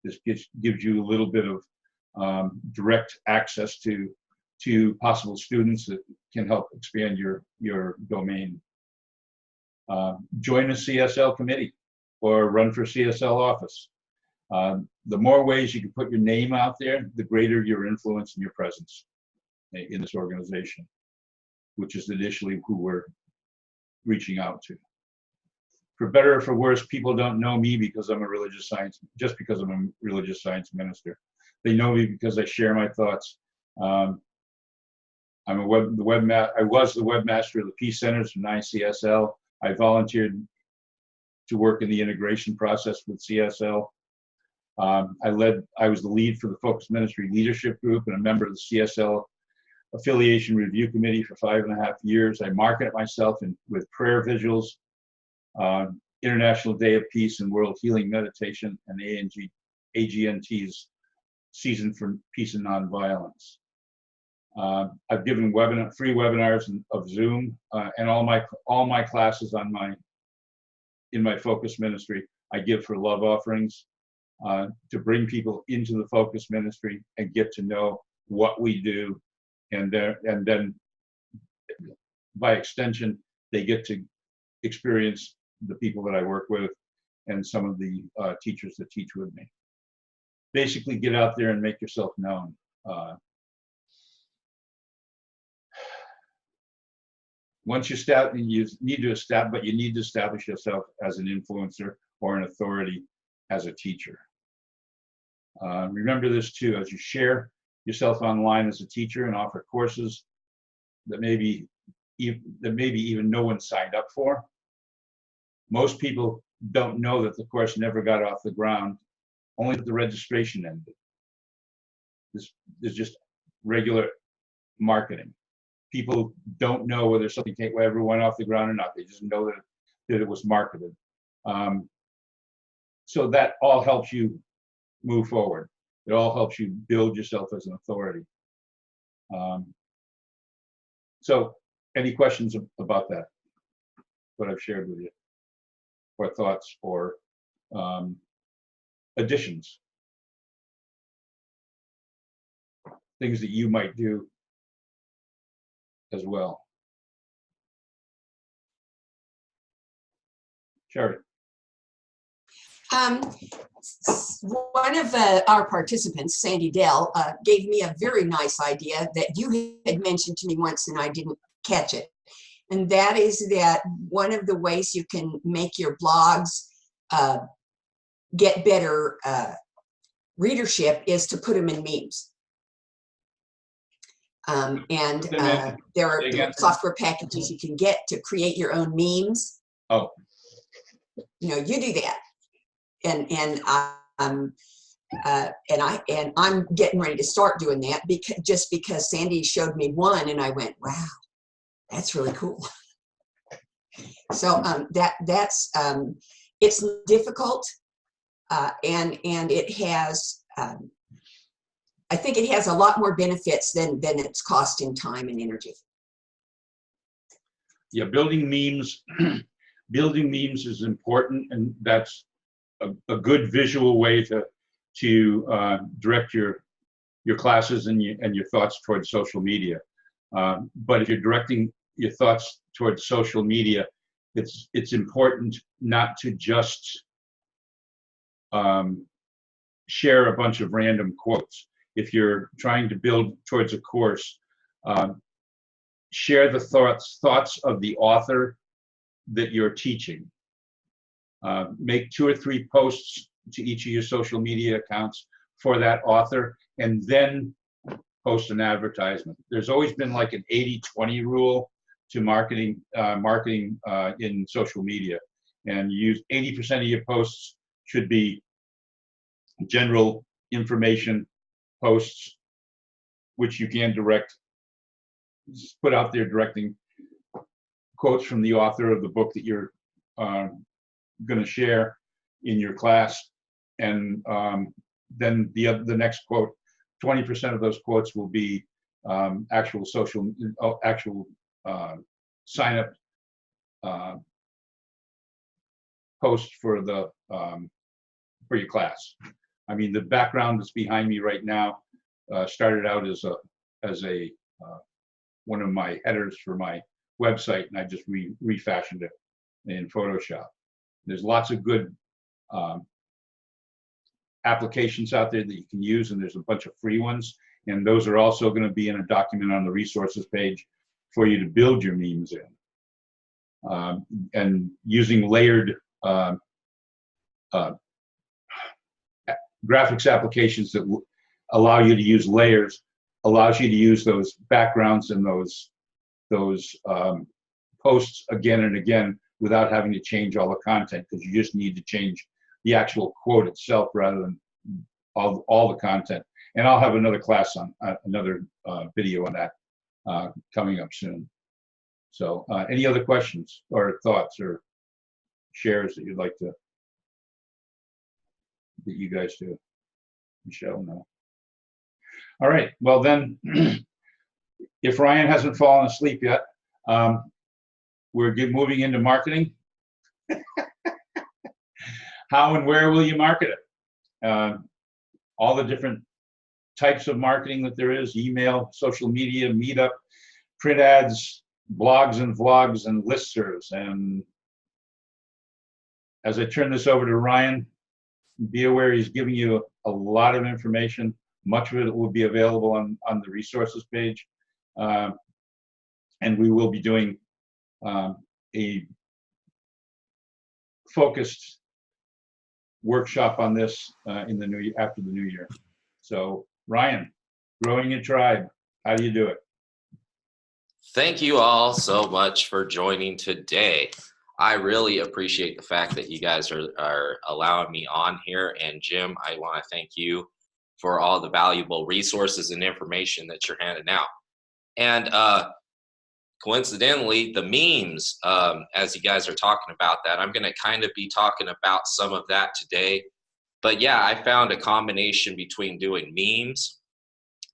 This gives you a little bit of direct access to possible students that can help expand your domain. Join a CSL committee or run for CSL office. The more ways you can put your name out there, the greater your influence and your presence in this organization, which is initially who we're reaching out to. For better or for worse, people don't know me because I'm a religious science, just because I'm a religious science minister. They know me because I share my thoughts. I was the webmaster of the Peace Centers from 9CSL. I volunteered to work in the integration process with CSL. I was the lead for the Focus Ministry Leadership Group and a member of the CSL Affiliation Review Committee for 5.5 years. I marketed myself with prayer visuals, International Day of Peace and World Healing Meditation, and AGNT's Season for Peace and Nonviolence. I've given free webinars of Zoom, and all my classes in my Focus Ministry, I give for love offerings to bring people into the Focus Ministry and get to know what we do, and then by extension, they get to experience the people that I work with and some of the teachers that teach with me. Basically, get out there and make yourself known. Once you start, you need to establish yourself as an influencer or an authority as a teacher. Remember this too, as you share yourself online as a teacher and offer courses that maybe even no one signed up for. Most people don't know that the course never got off the ground only the registration ended. There's just regular marketing. People don't know whether something ever went off the ground or not. They just know that it was marketed. So that all helps you move forward. It all helps you build yourself as an authority. So any questions about that, what I've shared with you, or thoughts, or additions, things that you might do as well? Sherry. One of our participants, Sandy Dell, gave me a very nice idea that you had mentioned to me once and I didn't catch it. And that is that one of the ways you can make your blogs get better readership is to put them in memes. There are software packages you can get to create your own memes. Oh. You know, you do that. And I'm getting ready to start doing that because Sandy showed me one and I went, wow, that's really cool. So that's it's difficult and it has I think it has a lot more benefits than it's costing time and energy. Yeah, building memes is important, and that's a good visual way to direct your classes and your thoughts towards social media. But if you're directing your thoughts towards social media, it's important not to just share a bunch of random quotes. If you're trying to build towards a course, share the thoughts of the author that you're teaching. Make 2 or 3 posts to each of your social media accounts for that author, and then post an advertisement. There's always been like an 80-20 rule to marketing in social media, and use 80% of your posts should be general information posts, which you can put out there directing quotes from the author of the book that you're going to share in your class, and then the next quote, 20% of those quotes will be actual sign up post for your class. I mean, the background that's behind me right now started out as one of my headers for my website, and I just refashioned it in Photoshop. There's lots of good applications out there that you can use, and there's a bunch of free ones, and those are also going to be in a document on the resources page for you to build your memes in. And using layered graphics applications that allow you to use layers allows you to use those backgrounds and those posts again and again without having to change all the content, because you just need to change the actual quote itself rather than all the content. And I'll have another class on another video on that coming up soon. So any other questions or thoughts or shares that you'd like to, that you guys do? Michelle, no. All right, well then, if Ryan hasn't fallen asleep yet, we're moving into marketing. How and where will you market it? All the different types of marketing that there is: email, social media, meetup, print ads, blogs and vlogs, and listservs. And as I turn this over to Ryan, be aware he's giving you a lot of information. Much of it will be available on the resources page. And we will be doing a focused workshop on this in the after the new year. So Ryan, growing your tribe, how do you do it? Thank you all so much for joining today. I really appreciate the fact that you guys are allowing me on here. And Jim, I want to thank you for all the valuable resources and information that you're handing out. And coincidentally, the memes, as you guys are talking about that, I'm going to kind of be talking about some of that today. But yeah, I found a combination between doing memes,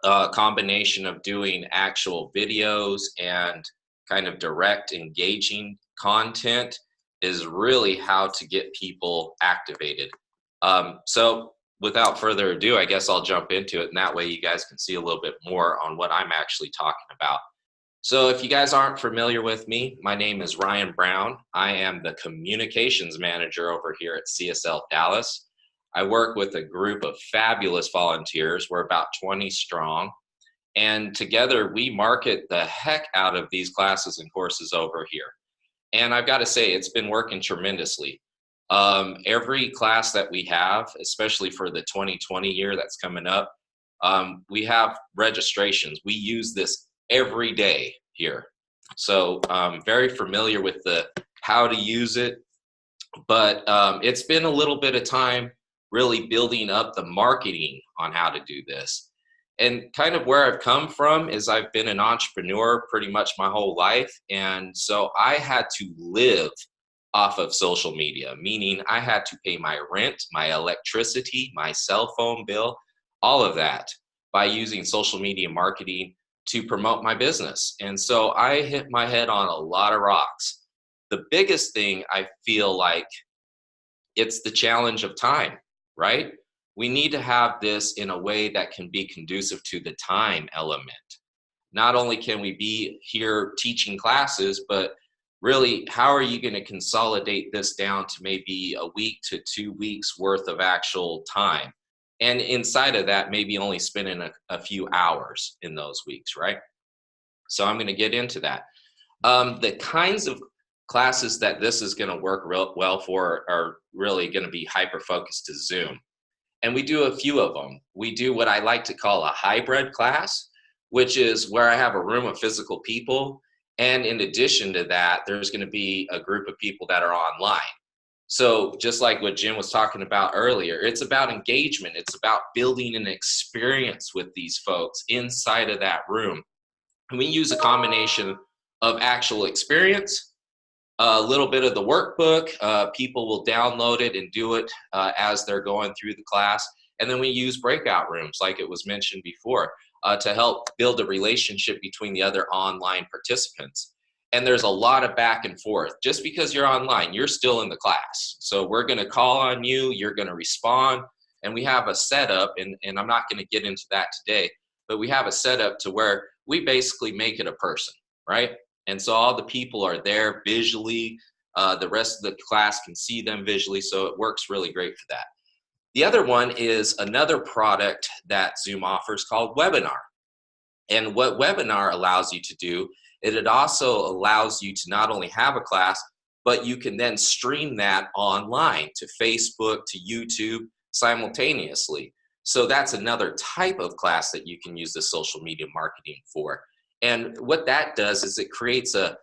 a combination of doing actual videos and kind of direct engaging content is really how to get people activated. So without further ado, I guess I'll jump into it, and that way you guys can see a little bit more on what I'm actually talking about. So if you guys aren't familiar with me, my name is Ryan Brown. I am the communications manager over here at CSL Dallas. I work with a group of fabulous volunteers. We're about 20 strong. And together we market the heck out of these classes and courses over here. And I've got to say, it's been working tremendously. Every class that we have, especially for the 2020 year that's coming up, we have registrations. We use this every day here. So I'm very familiar with the how to use it, but it's been a little bit of time really building up the marketing on how to do this. And kind of where I've come from is I've been an entrepreneur pretty much my whole life. And so I had to live off of social media, meaning I had to pay my rent, my electricity, my cell phone bill, all of that by using social media marketing to promote my business. And so I hit my head on a lot of rocks. The biggest thing I feel like it's the challenge of time, right? We need to have this in a way that can be conducive to the time element. Not only can we be here teaching classes, but really, how are you going to consolidate this down to maybe a week to 2 weeks worth of actual time? And inside of that, maybe only spending a few hours in those weeks, right? So I'm going to get into that. The kinds of classes that this is going to work real well for are really going to be hyper-focused to Zoom. And we do a few of them. We do what I like to call a hybrid class, which is where I have a room of physical people. And in addition to that, there's going to be a group of people that are online. So just like what Jim was talking about earlier, it's about engagement. It's about building an experience with these folks inside of that room. And we use a combination of actual experience, a little bit of the workbook. People will download it and do it as they're going through the class. And then we use breakout rooms, like it was mentioned before, to help build a relationship between the other online participants. And there's a lot of back and forth. Just because you're online, you're still in the class. So we're going to call on you, you're going to respond, and we have a setup, and I'm not going to get into that today, but we have a setup to where we basically make it a person, right? And so all the people are there visually. The rest of the class can see them visually, so it works really great for that. The other one is another product that Zoom offers called Webinar. And what Webinar allows you to do, it also allows you to not only have a class, but you can then stream that online to Facebook, to YouTube simultaneously. So that's another type of class that you can use the social media marketing for. And what that does is it creates a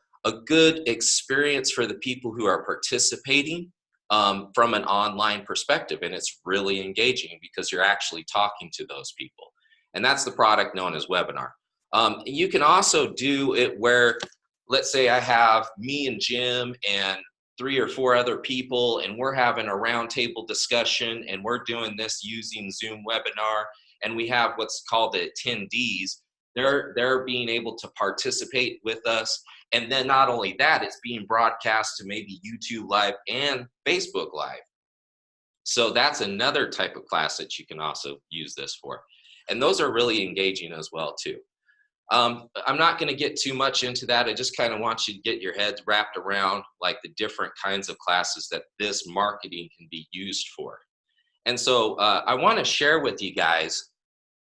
good experience for the people who are participating from an online perspective. And it's really engaging because you're actually talking to those people. And that's the product known as Webinar. You can also do it where, let's say I have me and Jim and 3 or 4 other people, and we're having a roundtable discussion, and we're doing this using Zoom Webinar, and we have what's called the attendees. They're being able to participate with us. And then not only that, it's being broadcast to maybe YouTube Live and Facebook Live. So that's another type of class that you can also use this for. And those are really engaging as well too. I'm not going to get too much into that. I just kind of want you to get your heads wrapped around like the different kinds of classes that this marketing can be used for. And so I want to share with you guys,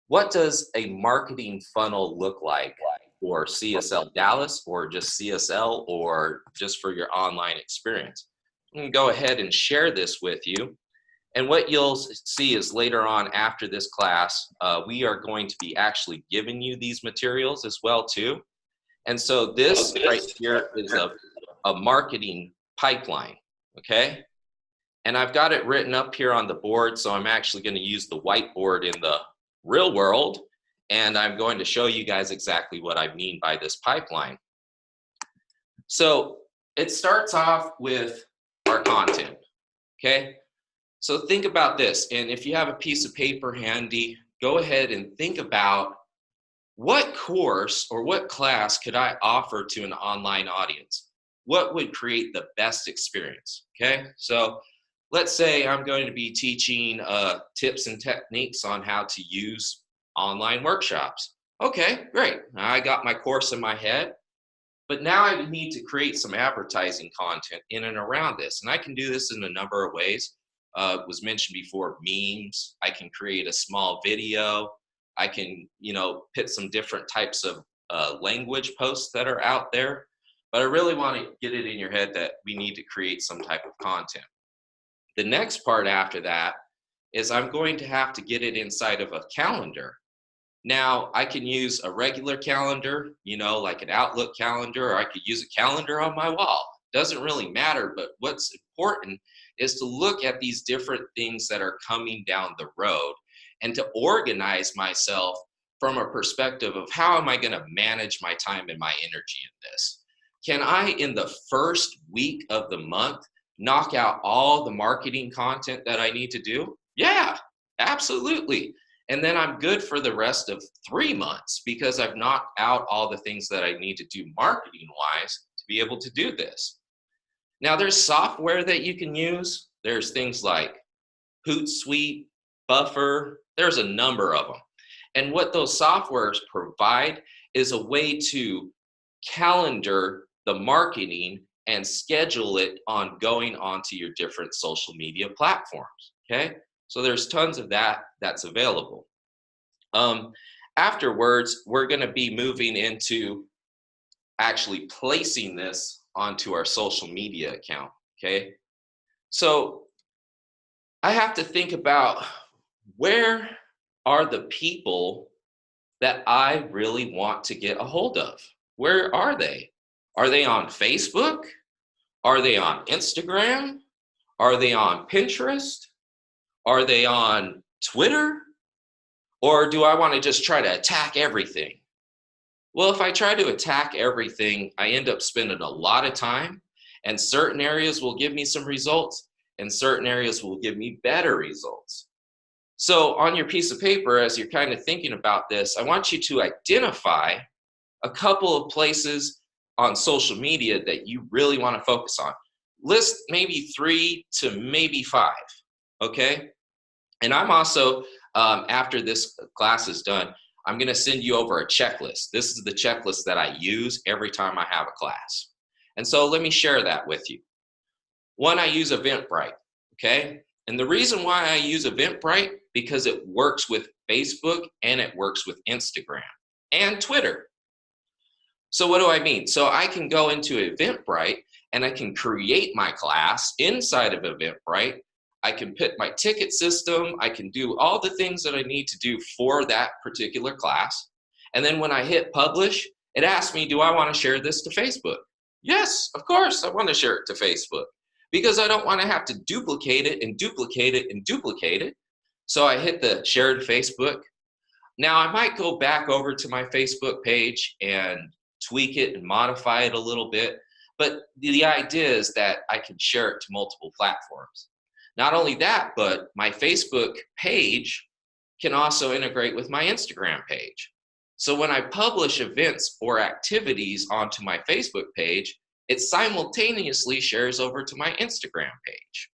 what does a marketing funnel look like for CSL Dallas, or just CSL, or just for your online experience? I'm going to go ahead and share this with you. And what you'll see is later on after this class, we are going to be actually giving you these materials as well too. And so this right here is a marketing pipeline, okay? And I've got it written up here on the board, so I'm actually going to use the whiteboard in the real world, and I'm going to show you guys exactly what I mean by this pipeline. So it starts off with our content, okay? So think about this, and if you have a piece of paper handy, go ahead and think about what course or what class could I offer to an online audience? What would create the best experience, okay? So let's say I'm going to be teaching tips and techniques on how to use online workshops. Okay, great. I got my course in my head, but now I need to create some advertising content in and around this. And I can do this in a number of ways. Was mentioned before, memes. I can create a small video. I can, put some different types of language posts that are out there. But I really want to get it in your head that we need to create some type of content. The next part after that is I'm going to have to get it inside of a calendar. Now, I can use a regular calendar, like an Outlook calendar, or I could use a calendar on my wall. Doesn't really matter, but what's important is to look at these different things that are coming down the road and to organize myself from a perspective of how am I going to manage my time and my energy in this. Can I, in the first week of the month, knock out all the marketing content that I need to do? Yeah, absolutely. And then I'm good for the rest of 3 months because I've knocked out all the things that I need to do marketing-wise to be able to do this. Now, there's software that you can use. There's things like Hootsuite, Buffer. There's a number of them. And what those softwares provide is a way to calendar the marketing and schedule it on going onto your different social media platforms, okay? So there's tons of that that's available. Afterwards, we're gonna be moving into actually placing this onto our social media account, okay? So I have to think about where are the people that I really want to get a hold of? Where are they? Are they on Facebook? Are they on Instagram? Are they on Pinterest? Are they on Twitter? Or do I want to just try to attack everything? Well, if I try to attack everything, I end up spending a lot of time, and certain areas will give me some results, and certain areas will give me better results. So on your piece of paper, as you're kind of thinking about this, I want you to identify a couple of places on social media that you really want to focus on. List maybe 3 to maybe 5, okay? And I'm also, after this class is done, I'm going to send you over a checklist. This is the checklist that I use every time I have a class. And so let me share that with you. One, I use Eventbrite, okay? And the reason why I use Eventbrite, because it works with Facebook and it works with Instagram and Twitter. So what do I mean? So I can go into Eventbrite and I can create my class inside of Eventbrite. I can put my ticket system. I can do all the things that I need to do for that particular class. And then when I hit publish, it asks me, do I want to share this to Facebook? Yes, of course, I want to share it to Facebook because I don't want to have to duplicate it and duplicate it and duplicate it. So I hit the share to Facebook. Now I might go back over to my Facebook page and tweak it and modify it a little bit. But the idea is that I can share it to multiple platforms. Not only that, but my Facebook page can also integrate with my Instagram page. So when I publish events or activities onto my Facebook page, it simultaneously shares over to my Instagram page.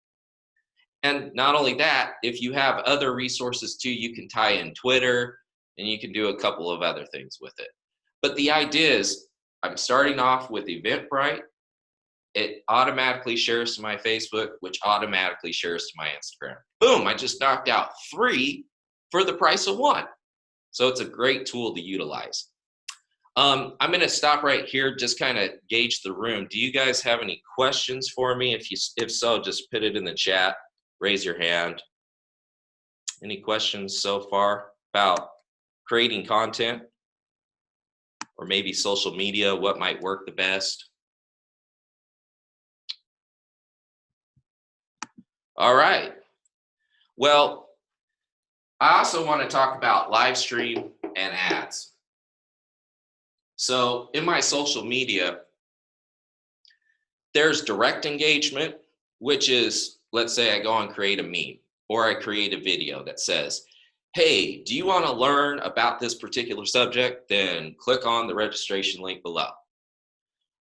And not only that, if you have other resources too, you can tie in Twitter and you can do a couple of other things with it. But the idea is I'm starting off with Eventbrite. It automatically shares to my Facebook, which automatically shares to my Instagram. Boom, I just knocked out 3 for the price of 1. So it's a great tool to utilize. I'm gonna stop right here, just kind of gauge the room. Do you guys have any questions for me? If so, just put it in the chat, raise your hand. Any questions so far about creating content? Or maybe social media, what might work the best? All right. Well, I also want to talk about live stream and ads. So in my social media, there's direct engagement, which is, let's say I go and create a meme or I create a video that says, hey, do you want to learn about this particular subject? Then click on the registration link below.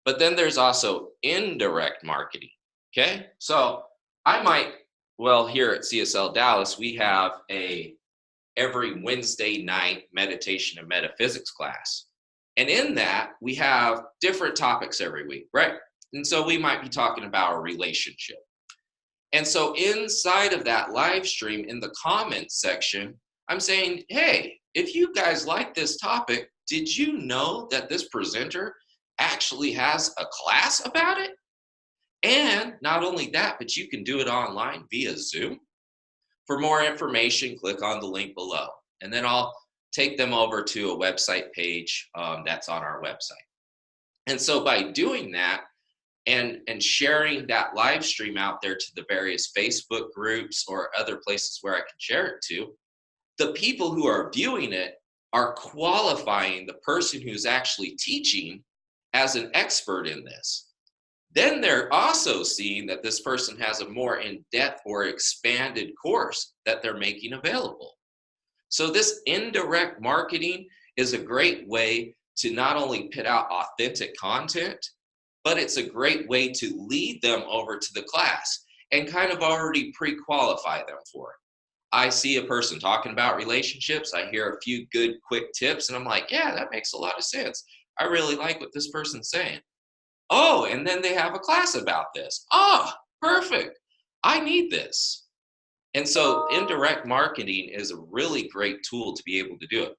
But then there's also indirect marketing, okay? So I might, well, here at CSL Dallas, we have a every Wednesday night meditation and metaphysics class. And in that, we have different topics every week, right? And so we might be talking about a relationship. And so inside of that live stream, in the comments section, I'm saying, hey, if you guys like this topic, did you know that this presenter actually has a class about it? And not only that, but you can do it online via Zoom. For more information, click on the link below. And then I'll take them over to a website page that's on our website. And so by doing that and sharing that live stream out there to the various Facebook groups or other places where I can share it to, the people who are viewing it are qualifying the person who's actually teaching as an expert in this. Then they're also seeing that this person has a more in-depth or expanded course that they're making available. So this indirect marketing is a great way to not only put out authentic content, but it's a great way to lead them over to the class and kind of already pre-qualify them for it. I see a person talking about relationships, I hear a few good quick tips, and I'm like, yeah, that makes a lot of sense. I really like what this person's saying. Oh, and then they have a class about this. Oh, perfect. I need this. And so indirect marketing is a really great tool to be able to do it.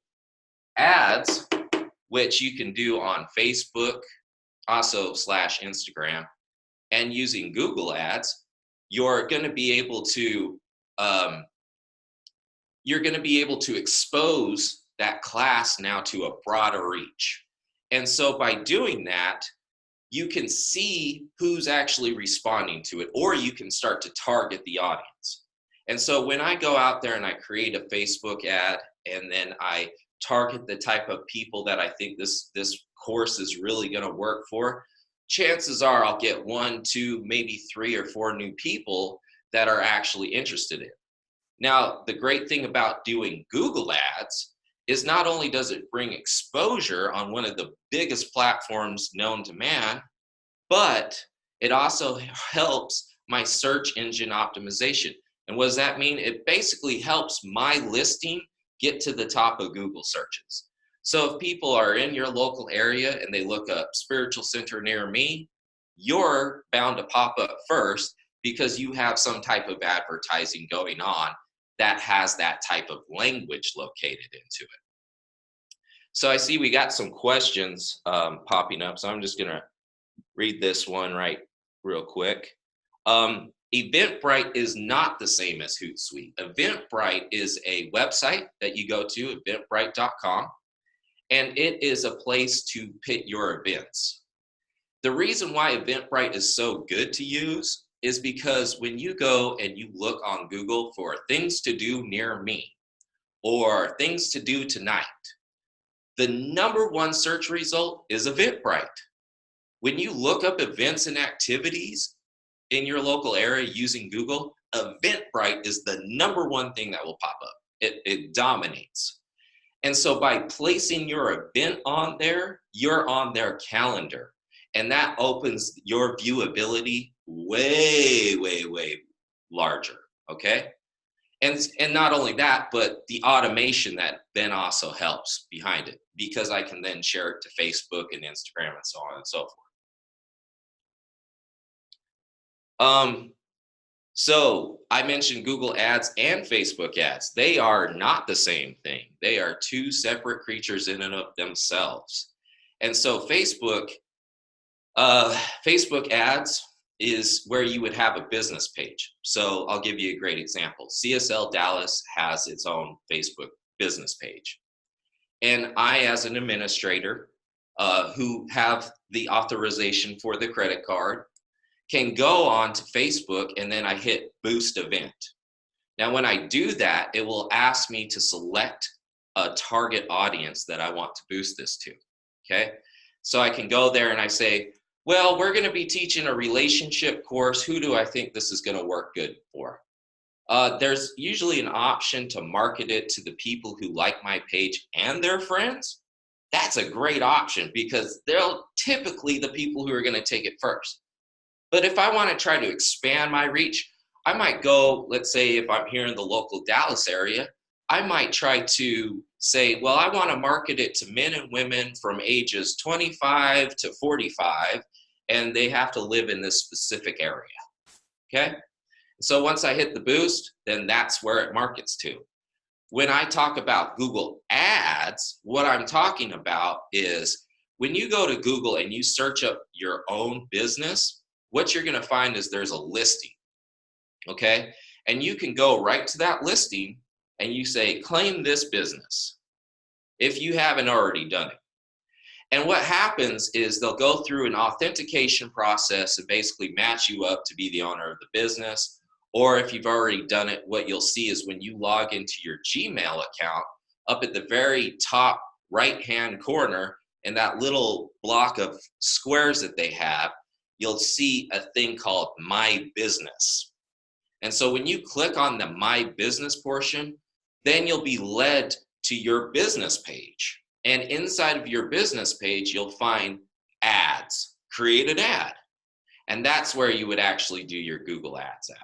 Ads, which you can do on Facebook, also /Instagram, and using Google Ads, you're going to be able to expose that class now to a broader reach. And so by doing that, you can see who's actually responding to it, or you can start to target the audience. And so when I go out there and I create a Facebook ad, and then I target the type of people that I think this course is really going to work for, chances are I'll get 1, 2, maybe 3 or 4 new people that are actually interested in. Now, the great thing about doing Google Ads is not only does it bring exposure on one of the biggest platforms known to man, but it also helps my search engine optimization. And what does that mean? It basically helps my listing get to the top of Google searches. So if people are in your local area and they look up spiritual center near me, you're bound to pop up first because you have some type of advertising going on that has that type of language located into it. So I see we got some questions popping up, so I'm just gonna read this one real quick. Eventbrite is not the same as Hootsuite. Eventbrite is a website that you go to, eventbrite.com, and it is a place to pit your events. The reason why Eventbrite is so good to use is because when you go and you look on Google for things to do near me or things to do tonight, the #1 search result is Eventbrite. When you look up events and activities in your local area using Google, Eventbrite is the #1 thing that will pop up. It dominates. And so by placing your event on there, you're on their calendar. And that opens your viewability way, way, way larger, okay? And not only that, but the automation that then also helps behind it, because I can then share it to Facebook and Instagram and so on and so forth. So I mentioned Google Ads and Facebook Ads. They are not the same thing. They are 2 separate creatures in and of themselves. And so Facebook Ads is where you would have a business page. So I'll give you a great example. CSL Dallas has its own Facebook business page. And I, as an administrator who have the authorization for the credit card, can go on to Facebook and then I hit boost event. Now, when I do that, it will ask me to select a target audience that I want to boost this to, okay? So I can go there and I say, well, we're gonna be teaching a relationship course. Who do I think this is gonna work good for? There's usually an option to market it to the people who like my page and their friends. That's a great option because they're typically the people who are gonna take it first. But if I wanna try to expand my reach, I might go, let's say if I'm here in the local Dallas area, I might try to say, well, I want to market it to men and women from ages 25 to 45, and they have to live in this specific area, okay? So once I hit the boost, then that's where it markets to. When I talk about Google Ads, what I'm talking about is when you go to Google and you search up your own business, what you're going to find is there's a listing, okay? And you can go right to that listing and you say, claim this business, if you haven't already done it. And what happens is they'll go through an authentication process and basically match you up to be the owner of the business. Or if you've already done it, what you'll see is when you log into your Gmail account, up at the very top right-hand corner, in that little block of squares that they have, you'll see a thing called My Business. And so when you click on the My Business portion, then you'll be led to your business page. And inside of your business page, you'll find ads, create an ad. And that's where you would actually do your Google Ads at.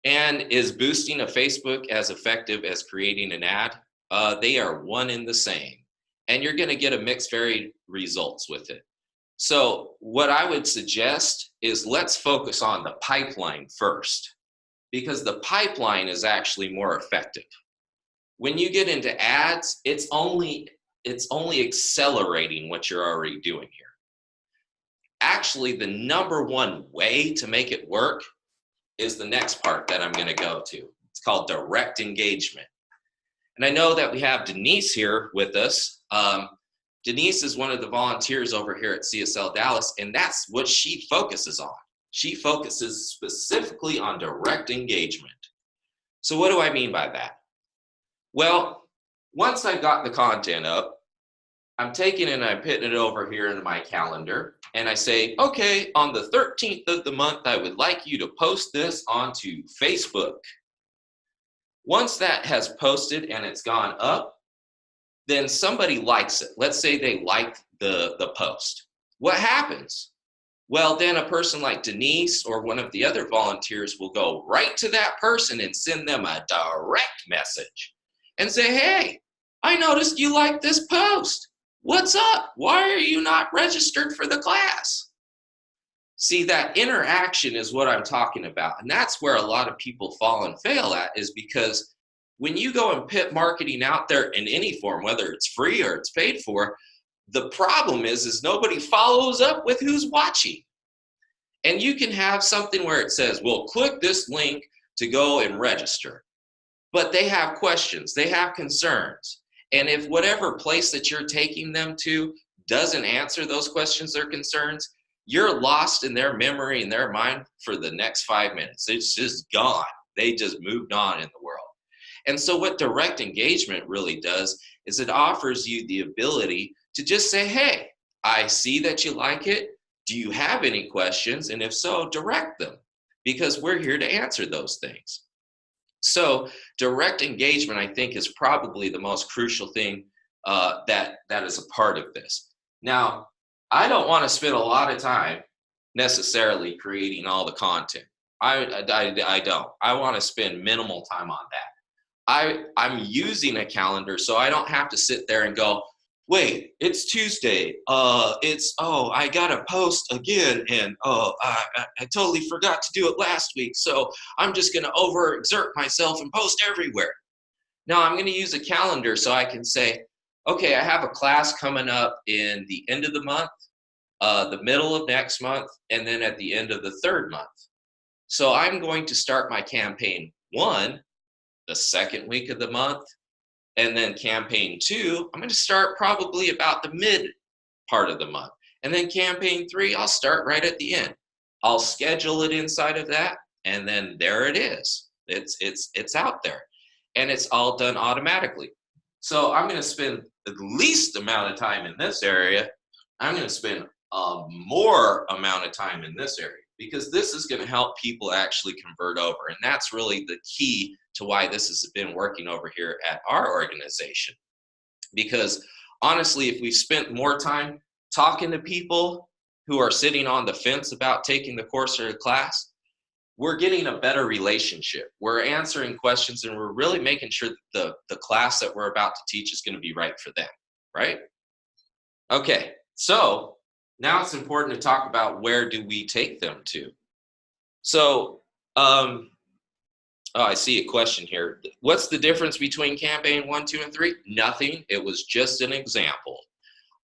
And is boosting a Facebook as effective as creating an ad? They are one and the same. And you're gonna get a mixed varied results with it. So what I would suggest is let's focus on the pipeline first, because the pipeline is actually more effective. When you get into ads, it's only accelerating what you're already doing here. Actually, the number one way to make it work is the next part that I'm going to go to. It's called direct engagement. And I know that we have Denise here with us. Denise is one of the volunteers over here at CSL Dallas, and that's what she focuses on. She focuses specifically on direct engagement. So what do I mean by that? Well, once I've got the content up, I'm taking it and I'm putting it over here into my calendar, and I say, okay, on the 13th of the month, I would like you to post this onto Facebook. Once that has posted and it's gone up, then somebody likes it. Let's say they like the post. What happens? Well, then a person like Denise or one of the other volunteers will go right to that person and send them a direct message and say, hey, I noticed you like this post. What's up? Why are you not registered for the class? See, that interaction is what I'm talking about. And that's where a lot of people fall and fail at, is because when you go and put marketing out there in any form, whether it's free or it's paid for, the problem is nobody follows up with who's watching. And you can have something where it says, well, click this link to go and register. But they have questions, they have concerns. And if whatever place that you're taking them to doesn't answer those questions or concerns, you're lost in their memory and their mind for the next 5 minutes. It's just gone. They just moved on in the world. And so what direct engagement really does is it offers you the ability to just say, hey, I see that you like it. Do you have any questions? And if so, direct them, because we're here to answer those things. So direct engagement, I think, is probably the most crucial thing that is a part of this. Now, I don't want to spend a lot of time necessarily creating all the content. I don't. I want to spend minimal time on that. I'm using a calendar so I don't have to sit there and go, wait, it's Tuesday. I got to post again. And I totally forgot to do it last week. So I'm just going to overexert myself and post everywhere. Now I'm going to use a calendar so I can say, okay, I have a class coming up in the end of the month, the middle of next month, and then at the end of the third month. So I'm going to start my campaign 1, the second week of the month, and then campaign 2, I'm going to start probably about the mid part of the month. And then campaign 3, I'll start right at the end. I'll schedule it inside of that, and then there it is. It's out there, and it's all done automatically. So I'm going to spend the least amount of time in this area. I'm going to spend a more amount of time in this area, because this is going to help people actually convert over. And that's really the key to why this has been working over here at our organization. Because honestly, if we spent more time talking to people who are sitting on the fence about taking the course or the class, we're getting a better relationship. We're answering questions, and we're really making sure that the class that we're about to teach is going to be right for them, right? Okay, so now it's important to talk about where do we take them to. So, oh, I see a question here. What's the difference between campaign 1, 2, and 3? Nothing. It was just an example.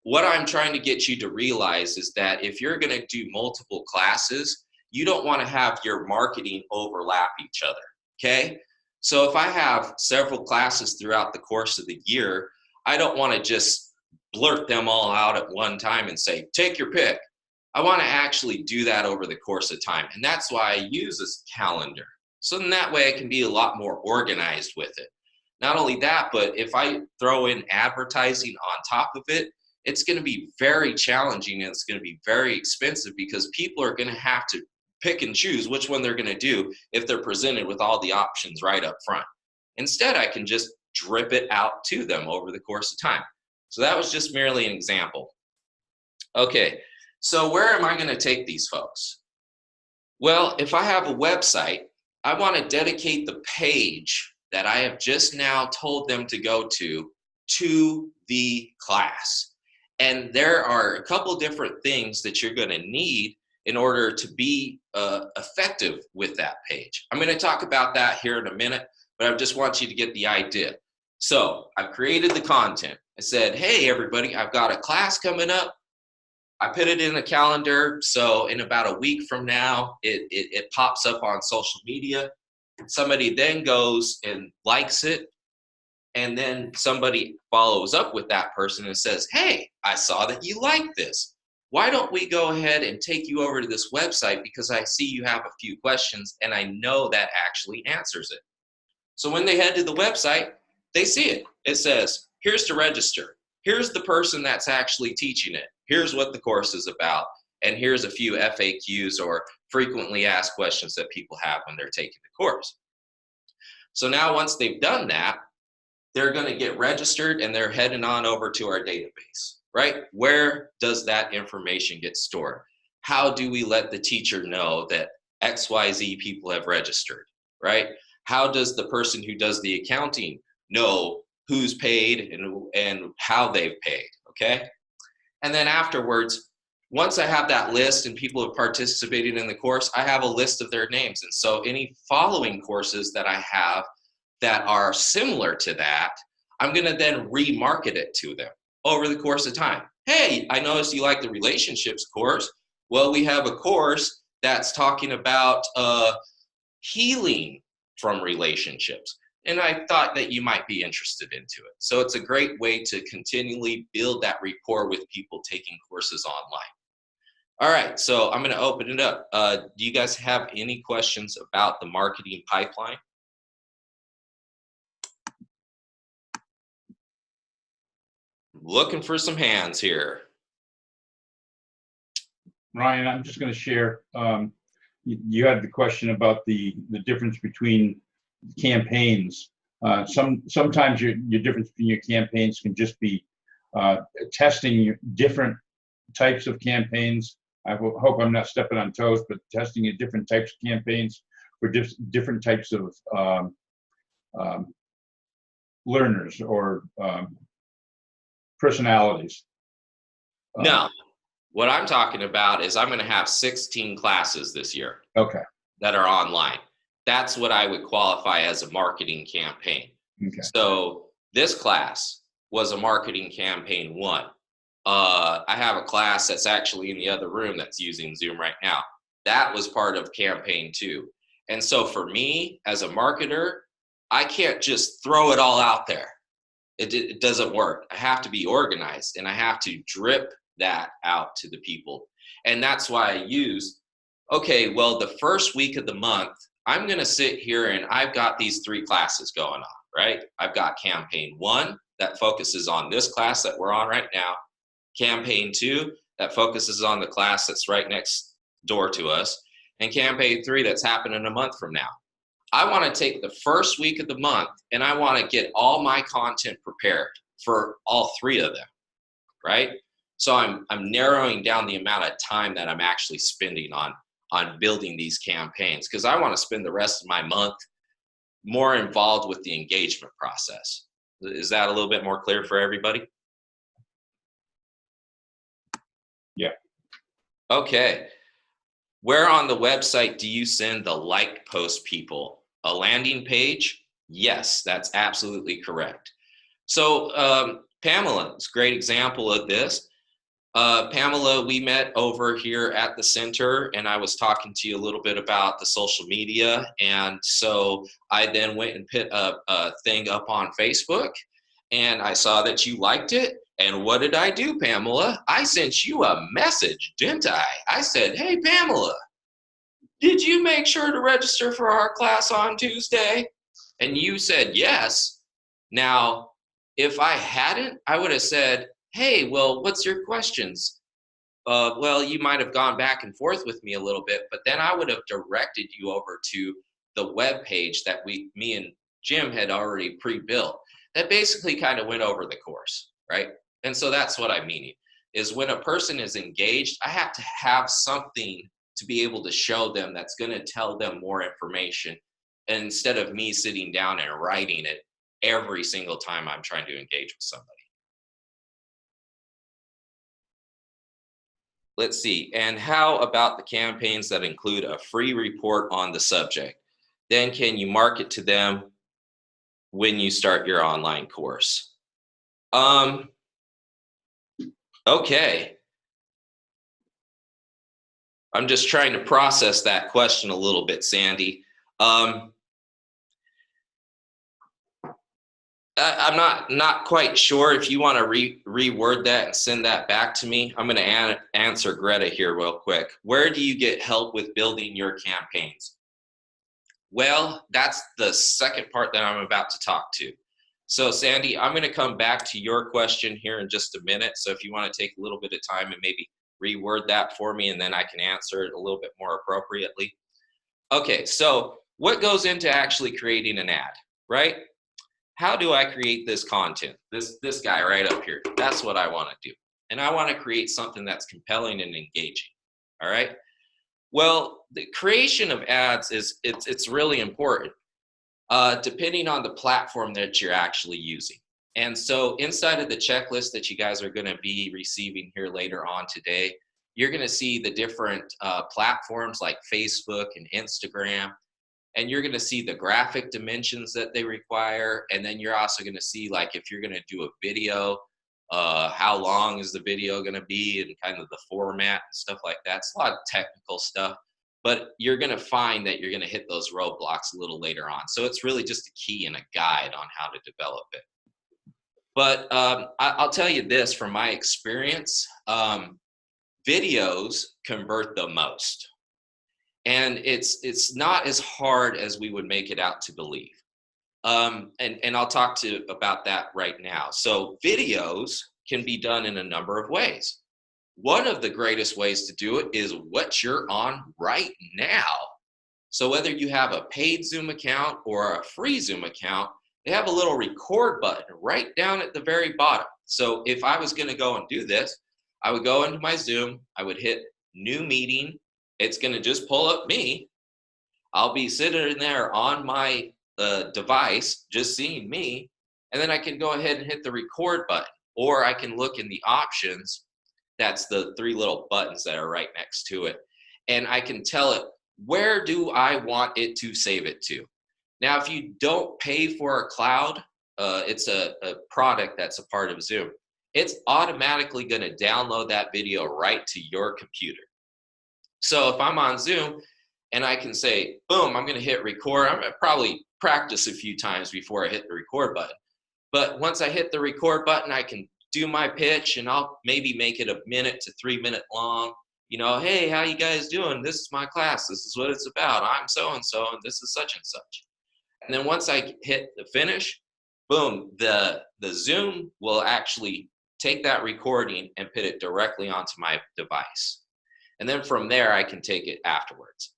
What I'm trying to get you to realize is that if you're going to do multiple classes, you don't want to have your marketing overlap each other, okay? So if I have several classes throughout the course of the year, I don't want to just blurt them all out at one time and say, take your pick. I want to actually do that over the course of time. And that's why I use this calendar. So in that way, I can be a lot more organized with it. Not only that, but if I throw in advertising on top of it, it's going to be very challenging, and it's going to be very expensive, because people are going to have to pick and choose which one they're going to do if they're presented with all the options right up front. Instead, I can just drip it out to them over the course of time. So that was just merely an example. Okay, so where am I going to take these folks? Well, if I have a website, I want to dedicate the page that I have just now told them to go to the class. And there are a couple different things that you're going to need in order to be effective with that page. I'm going to talk about that here in a minute, but I just want you to get the idea. So I've created the content. I said, hey, everybody, I've got a class coming up. I put it in the calendar, so in about a week from now, it pops up on social media. Somebody then goes and likes it, and then somebody follows up with that person and says, hey, I saw that you like this. Why don't we go ahead and take you over to this website, because I see you have a few questions, and I know that actually answers it. So when they head to the website, they see it. It says, here's to register. Here's the person that's actually teaching it. Here's what the course is about. And here's a few FAQs, or frequently asked questions that people have when they're taking the course. So now once they've done that, they're going to get registered, and they're heading on over to our database, right? Where does that information get stored? How do we let the teacher know that XYZ people have registered, right? How does the person who does the accounting know who's paid and how they've paid, okay? And then afterwards, once I have that list and people have participated in the course, I have a list of their names. And so any following courses that I have that are similar to that, I'm going to then remarket it to them over the course of time. Hey, I noticed you like the relationships course. Well, we have a course that's talking about healing from relationships. And I thought that you might be interested into it. So it's a great way to continually build that rapport with people taking courses online. All right, so I'm going to open it up. Do you guys have any questions about the marketing pipeline? Looking for some hands here. Ryan, I'm just going to share. You had the question about the difference between campaigns. Sometimes your difference between your campaigns can just be testing your different types of campaigns. I hope I'm not stepping on toes, but testing your different types of campaigns for different types of learners or personalities. No, what I'm talking about is I'm going to have 16 classes this year. Okay. That are online. That's what I would qualify as a marketing campaign. Okay. So this class was a marketing campaign 1. I have a class that's actually in the other room that's using Zoom right now. That was part of campaign 2. And so for me as a marketer, I can't just throw it all out there. It doesn't work. I have to be organized, and I have to drip that out to the people. And that's why I use, okay, well, the first week of the month, I'm going to sit here and I've got these 3 classes going on, right? I've got campaign 1 that focuses on this class that we're on right now. Campaign 2 that focuses on the class that's right next door to us. And campaign 3 that's happening a month from now. I want to take the first week of the month and I want to get all my content prepared for all 3 of them, right? So I'm narrowing down the amount of time that I'm actually spending on building these campaigns, because I want to spend the rest of my month more involved with the engagement process. Is that a little bit more clear for everybody? Yeah. Okay. Where on the website do you send the like post people? A landing page? Yes, that's absolutely correct. So Pamela is a great example of this. Pamela, we met over here at the center and I was talking to you a little bit about the social media. And so I then went and put a thing up on Facebook and I saw that you liked it. And what did I do, Pamela? I sent you a message, didn't I? I said, hey, Pamela, did you make sure to register for our class on Tuesday? And you said yes. Now, if I hadn't, I would have said, hey, well, what's your questions? Well, you might have gone back and forth with me a little bit, but then I would have directed you over to the web page that me and Jim had already pre-built that basically kind of went over the course, right? And so that's what I'm meaning, is when a person is engaged, I have to have something to be able to show them that's going to tell them more information instead of me sitting down and writing it every single time I'm trying to engage with somebody. Let's see, and how about the campaigns that include a free report on the subject? Then can you market to them when you start your online course? Okay. I'm just trying to process that question a little bit, Sandy. I'm not quite sure if you want to reword that and send that back to me. I'm going to answer Greta here real quick. Where do you get help with building your campaigns? Well, that's the second part that I'm about to talk to. So Sandy, I'm going to come back to your question here in just a minute. So if you want to take a little bit of time and maybe reword that for me, and then I can answer it a little bit more appropriately. Okay, so what goes into actually creating an ad, right? How do I create this content? This guy right up here, that's what I want to do. And I want to create something that's compelling and engaging, all right? Well, the creation of ads it's really important, depending on the platform that you're actually using. And so inside of the checklist that you guys are going to be receiving here later on today, you're going to see the different platforms like Facebook and Instagram, and you're going to see the graphic dimensions that they require. And then you're also going to see, like, if you're going to do a video, how long is the video going to be and kind of the format and stuff like that. It's a lot of technical stuff, but you're going to find that you're going to hit those roadblocks a little later on. So it's really just a key and a guide on how to develop it. But I'll tell you this from my experience, videos convert the most. And it's not as hard as we would make it out to believe. And I'll talk about that right now. So videos can be done in a number of ways. One of the greatest ways to do it is what you're on right now. So whether you have a paid Zoom account or a free Zoom account, they have a little record button right down at the very bottom. So if I was going to go and do this, I would go into my Zoom, I would hit new meeting. It's going to just pull up me. I'll be sitting there on my device, just seeing me. And then I can go ahead and hit the record button, or I can look in the options. That's the 3 little buttons that are right next to it. And I can tell it, where do I want it to save it to? Now, if you don't pay for a cloud, it's a product that's a part of Zoom. It's automatically going to download that video right to your computer. So if I'm on Zoom and I can say, boom, I'm going to hit record. I'm going to probably practice a few times before I hit the record button. But once I hit the record button, I can do my pitch, and I'll maybe make it a minute to 3 minute long. You know, hey, how you guys doing? This is my class. This is what it's about. I'm so-and-so, and this is such and such. And then once I hit the finish, boom, the Zoom will actually take that recording and put it directly onto my device. And then from there, I can take it afterwards.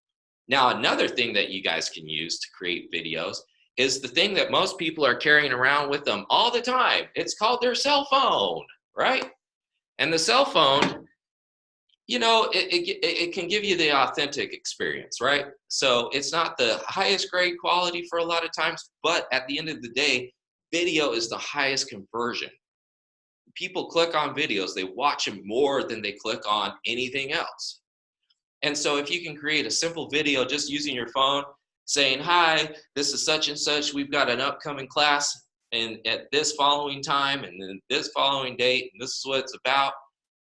Now, another thing that you guys can use to create videos is the thing that most people are carrying around with them all the time. It's called their cell phone, right? And the cell phone, you know, it can give you the authentic experience, right? So it's not the highest grade quality for a lot of times, but at the end of the day, video is the highest conversion. People click on videos, they watch them more than they click on anything else. And so if you can create a simple video just using your phone, saying, hi, this is such and such, we've got an upcoming class and at this following time and then this following date, and this is what it's about.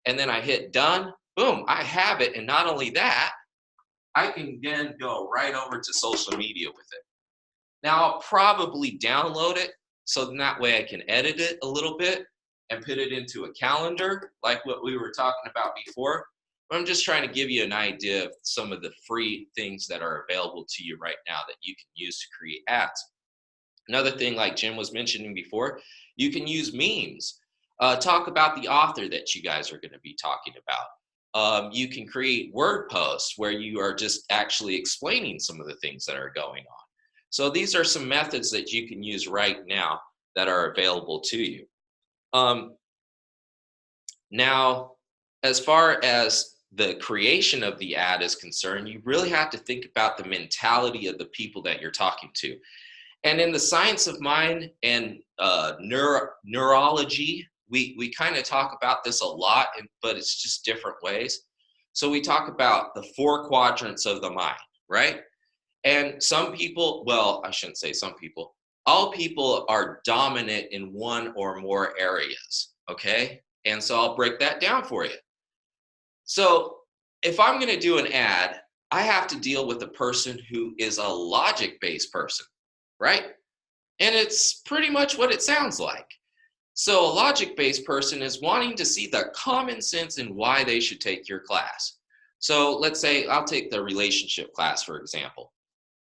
And then I hit done, boom, I have it. And not only that, I can then go right over to social media with it. Now I'll probably download it so then that way I can edit it a little bit and put it into a calendar like what we were talking about before. But I'm just trying to give you an idea of some of the free things that are available to you right now that you can use to create ads. Another thing, like Jim was mentioning before, you can use memes. Talk about the author that you guys are going to be talking about. You can create word posts where you are just actually explaining some of the things that are going on. So these are some methods that you can use right now that are available to you. Now, as far as the creation of the ad is concerned, you really have to think about the mentality of the people that you're talking to. And in the science of mind and neurology, we kind of talk about this a lot, but it's just different ways. So we talk about the 4 quadrants of the mind, right? And some people, well, I shouldn't say some people, all people are dominant in one or more areas, okay? And so I'll break that down for you. So if I'm going to do an ad, I have to deal with a person who is a logic-based person, right? And it's pretty much what it sounds like. So a logic-based person is wanting to see the common sense in why they should take your class. So let's say I'll take the relationship class, for example.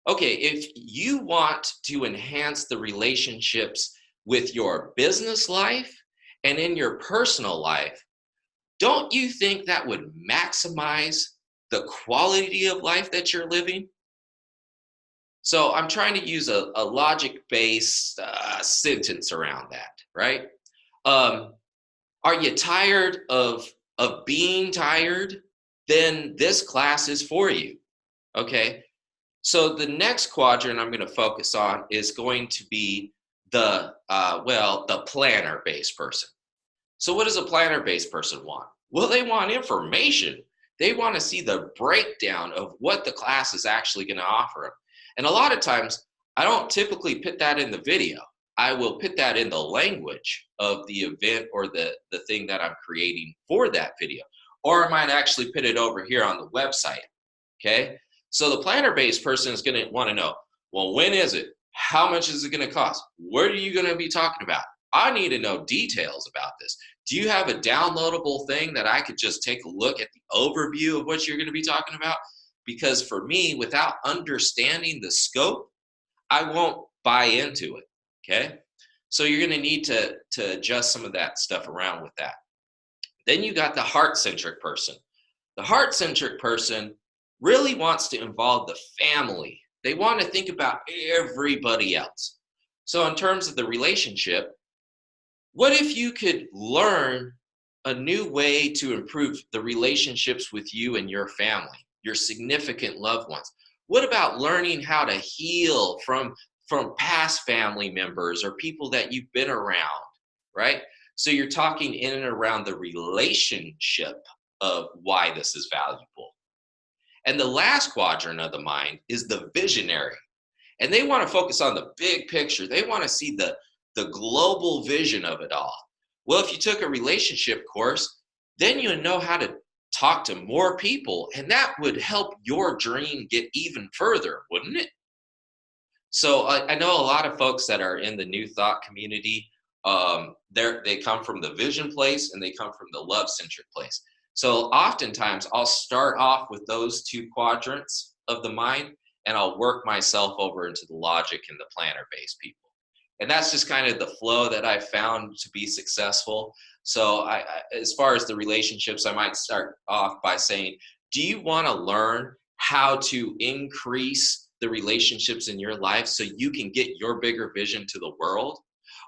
Okay, if you want to enhance the relationships with your business life and in your personal life, don't you think that would maximize the quality of life that you're living? So I'm trying to use a logic-based sentence around that, right? Are you tired of being tired? Then this class is for you, okay? So the next quadrant I'm going to focus on is going to be the planner-based person. So what does a planner-based person want? Well, they want information. They want to see the breakdown of what the class is actually going to offer them. And a lot of times, I don't typically put that in the video. I will put that in the language of the event or the thing that I'm creating for that video. Or I might actually put it over here on the website, okay? So the planner-based person is going to want to know, well, when is it? How much is it going to cost? What are you going to be talking about? I need to know details about this. Do you have a downloadable thing that I could just take a look at the overview of what you're going to be talking about? Because for me, without understanding the scope, I won't buy into it, okay? So you're going to need to adjust some of that stuff around with that. Then you got the heart-centric person. The heart-centric person really wants to involve the family. They want to think about everybody else. So in terms of the relationship, what if you could learn a new way to improve the relationships with you and your family, your significant loved ones? What about learning how to heal from past family members or people that you've been around, right? So you're talking in and around the relationship of why this is valuable. And the last quadrant of the mind is the visionary. And they want to focus on the big picture. They want to see the global vision of it all. Well, if you took a relationship course, then you know how to talk to more people, and that would help your dream get even further, wouldn't it? So I know a lot of folks that are in the New Thought community They come from the vision place and they come from the love-centric place. So oftentimes I'll start off with those two quadrants of the mind, and I'll work myself over into the logic and the planner-based people. And that's just kind of the flow that I've found to be successful. So as far as the relationships, I might start off by saying, do you want to learn how to increase the relationships in your life so you can get your bigger vision to the world?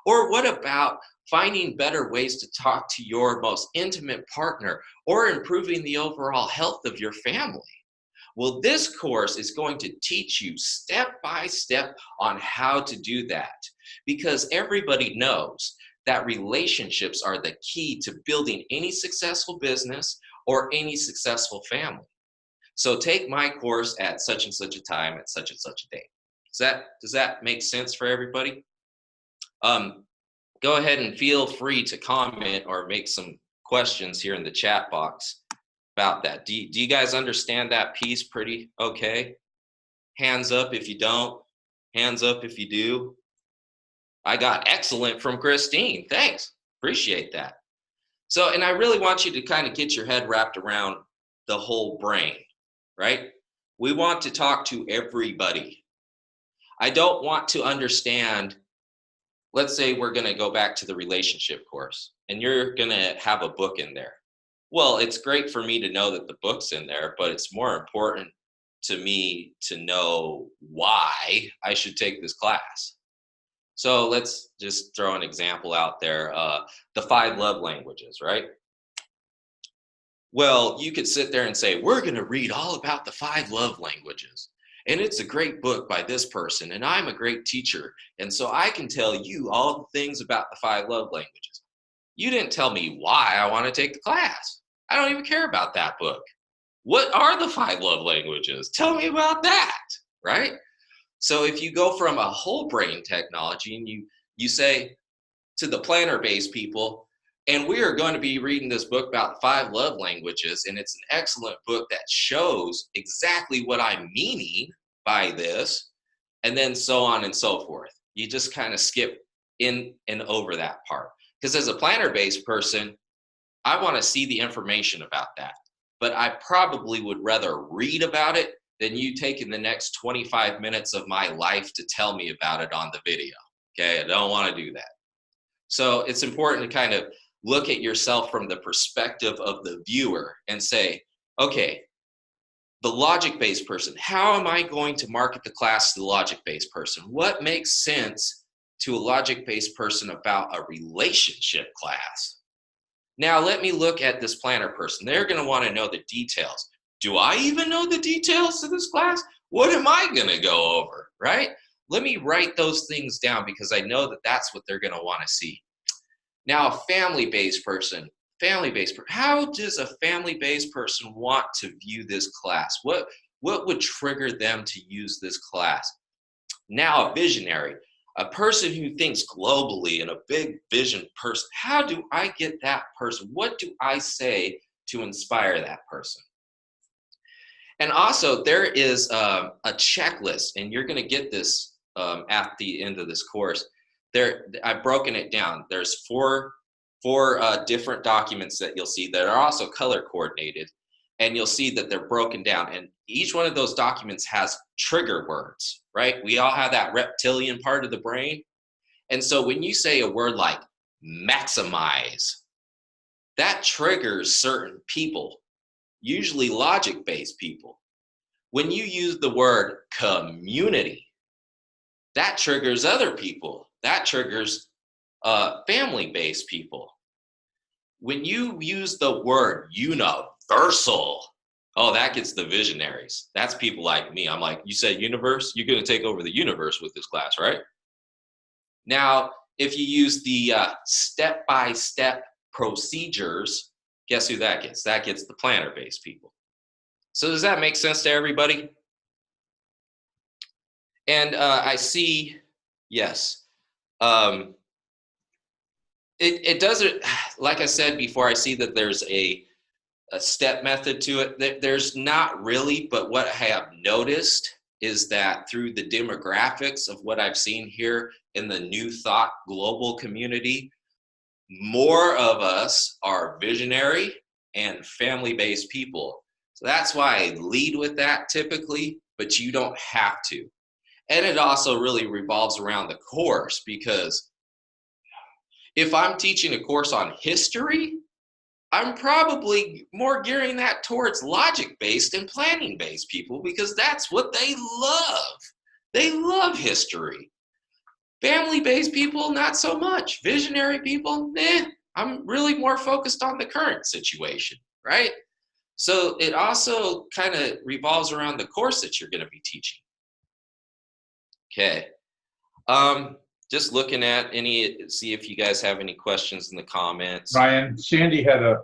Or what about finding better ways to talk to your most intimate partner or improving the overall health of your family? Well, this course is going to teach you step by step on how to do that, because everybody knows that relationships are the key to building any successful business or any successful family. So take my course at such and such a time at such and such a date. Does that make sense for everybody? Go ahead and feel free to comment or make some questions here in the chat box about that. Do you guys understand that piece pretty okay? Hands up if you don't. Hands up if you do. I got excellent from Christine. Thanks. Appreciate that. So, and I really want you to kind of get your head wrapped around the whole brain, right? We want to talk to everybody. I don't want to understand, let's say we're going to go back to the relationship course and you're going to have a book in there. Well, it's great for me to know that the book's in there, but it's more important to me to know why I should take this class. So let's just throw an example out there, the 5 love languages, right? Well, you could sit there and say, we're going to read all about the 5 love languages. And it's a great book by this person, and I'm a great teacher. And so I can tell you all the things about the 5 love languages. You didn't tell me why I want to take the class. I don't even care about that book. What are the 5 love languages? Tell me about that, right? So if you go from a whole brain technology and you say to the planner-based people, and we are going to be reading this book about 5 love languages, and it's an excellent book that shows exactly what I'm meaning by this, and then so on and so forth. You just kind of skip in and over that part. Because as a planner-based person, I want to see the information about that. But I probably would rather read about it than you taking the next 25 minutes of my life to tell me about it on the video. Okay, I don't want to do that. So it's important to kind of look at yourself from the perspective of the viewer and say, okay, the logic-based person, how am I going to market the class to the logic-based person? What makes sense to a logic-based person about a relationship class? Now let me look at this planner person. They're going to want to know the details. Do I even know the details of this class? What am I going to go over, right? Let me write those things down because I know that that's what they're going to want to see. Now, a family-based person, how does a family-based person want to view this class? What would trigger them to use this class? Now, a visionary, a person who thinks globally and a big vision person, how do I get that person? What do I say to inspire that person? And also, there is a checklist, and you're going to get this at the end of this course. I've broken it down. There's four different documents that you'll see that are also color coordinated, and you'll see that they're broken down. And each one of those documents has trigger words, right? We all have that reptilian part of the brain. And so when you say a word like maximize, that triggers certain people, usually logic-based people. When you use the word community, that triggers other people. That triggers family-based people. When you use the word universal, oh, that gets the visionaries. That's people like me. I'm like, you said universe? You're going to take over the universe with this class, right? Now, if you use the step-by-step procedures, guess who that gets? That gets the planner-based people. So does that make sense to everybody? And I see, yes. It doesn't, like I said before, I see that there's a step method to it. There's not really, but what I have noticed is that through the demographics of what I've seen here, in the New Thought global community, more of us are visionary and family-based people. So that's why I lead with that typically, but you don't have to. And it also really revolves around the course, because if I'm teaching a course on history, I'm probably more gearing that towards logic-based and planning-based people, because that's what they love. They love history. Family-based people, not so much. Visionary people, I'm really more focused on the current situation, right? So it also kind of revolves around the course that you're going to be teaching. Okay. Just looking at see if you guys have any questions in the comments. Ryan, Sandy had a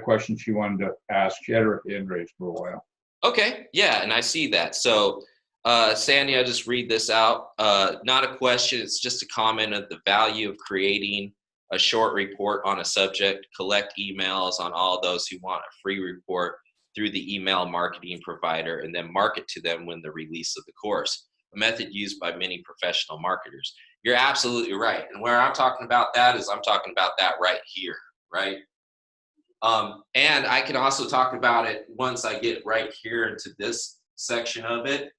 question she wanted to ask. She had her hand raised for a while. Okay, yeah, and I see that. So, Sandy, I'll just read this out. Not a question, it's just a comment of the value of creating a short report on a subject, collect emails on all those who want a free report through the email marketing provider, and then market to them when the release of the course. A method used by many professional marketers. You're absolutely right. And where I'm talking about that is I'm talking about that right here, right? And I can also talk about it once I get right here into this section of it.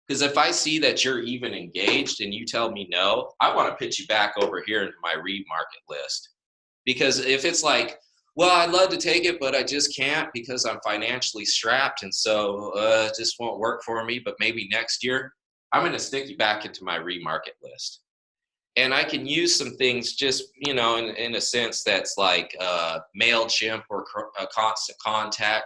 Because if I see that you're even engaged and you tell me no, I want to pitch you back over here into my read market list. Because if it's like, well, I'd love to take it, but I just can't because I'm financially strapped, and so it just won't work for me, but maybe next year, I'm going to stick you back into my remarket list. And I can use some things just, you know, in a sense that's like MailChimp or Constant Contact.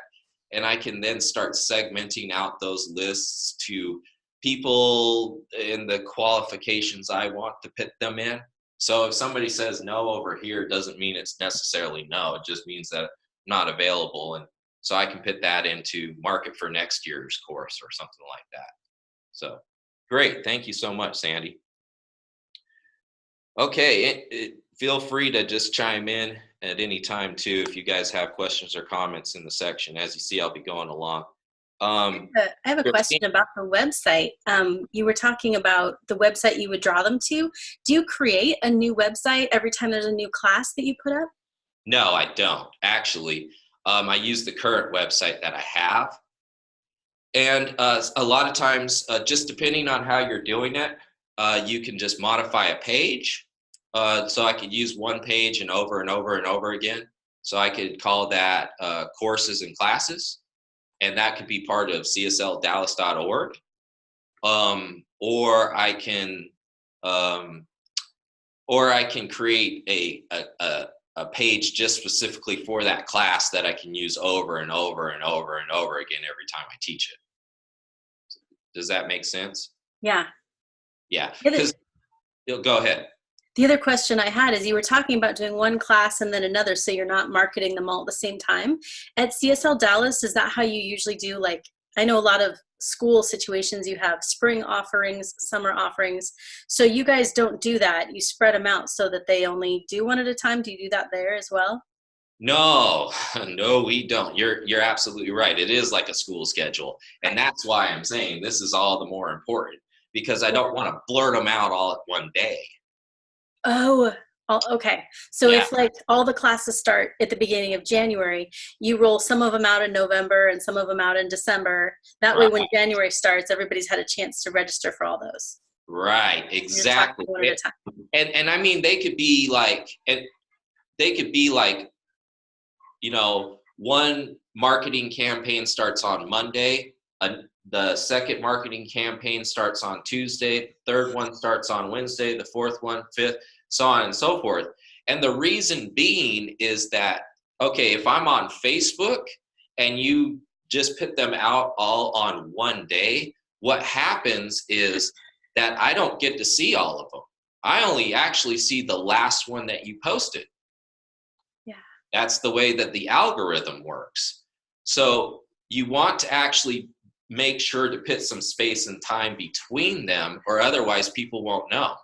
And I can then start segmenting out those lists to people in the qualifications I want to put them in. So if somebody says no over here, it doesn't mean it's necessarily no. It just means that not available. And so I can put that into market for next year's course or something like that. So. Great. Thank you so much, Sandy. Okay. Feel free to just chime in at any time, too, if you guys have questions or comments in the section. As you see, I'll be going along. I have a question about the website. You were talking about the website you would draw them to. Do you create a new website every time there's a new class that you put up? No, I don't. Actually, I use the current website that I have. And a lot of times, just depending on how you're doing it, you can just modify a page. So I could use one page and over and over and over again. So I could call that courses and classes, and that could be part of csldallas.org. Or I can create a page just specifically for that class that I can use over and over and over and over again every time I teach it. Does that make sense? Yeah. Yeah. Because go ahead. The other question I had is you were talking about doing one class and then another, so you're not marketing them all at the same time. At CSL Dallas, is that how you usually do? Like, I know a lot of school situations, you have spring offerings, summer offerings. So you guys don't do that. You spread them out so that they only do one at a time. Do you do that there as well? No, we don't. You're absolutely right. It is like a school schedule. And that's why I'm saying this is all the more important, because I don't want to blurt them out all at one day. Oh, okay. So if like all the classes start at the beginning of January, you roll some of them out in November and some of them out in December. That way when January starts, everybody's had a chance to register for all those. Right, exactly. One at a time. And I mean, they could be like, you know, one marketing campaign starts on Monday, the second marketing campaign starts on Tuesday, the third one starts on Wednesday, the fourth one, fifth, so on and so forth. And the reason being is that, okay, if I'm on Facebook and you just put them out all on one day, what happens is that I don't get to see all of them. I only actually see the last one that you posted. Yeah. That's the way that the algorithm works. So you want to actually make sure to put some space and time between them, or otherwise people won't know.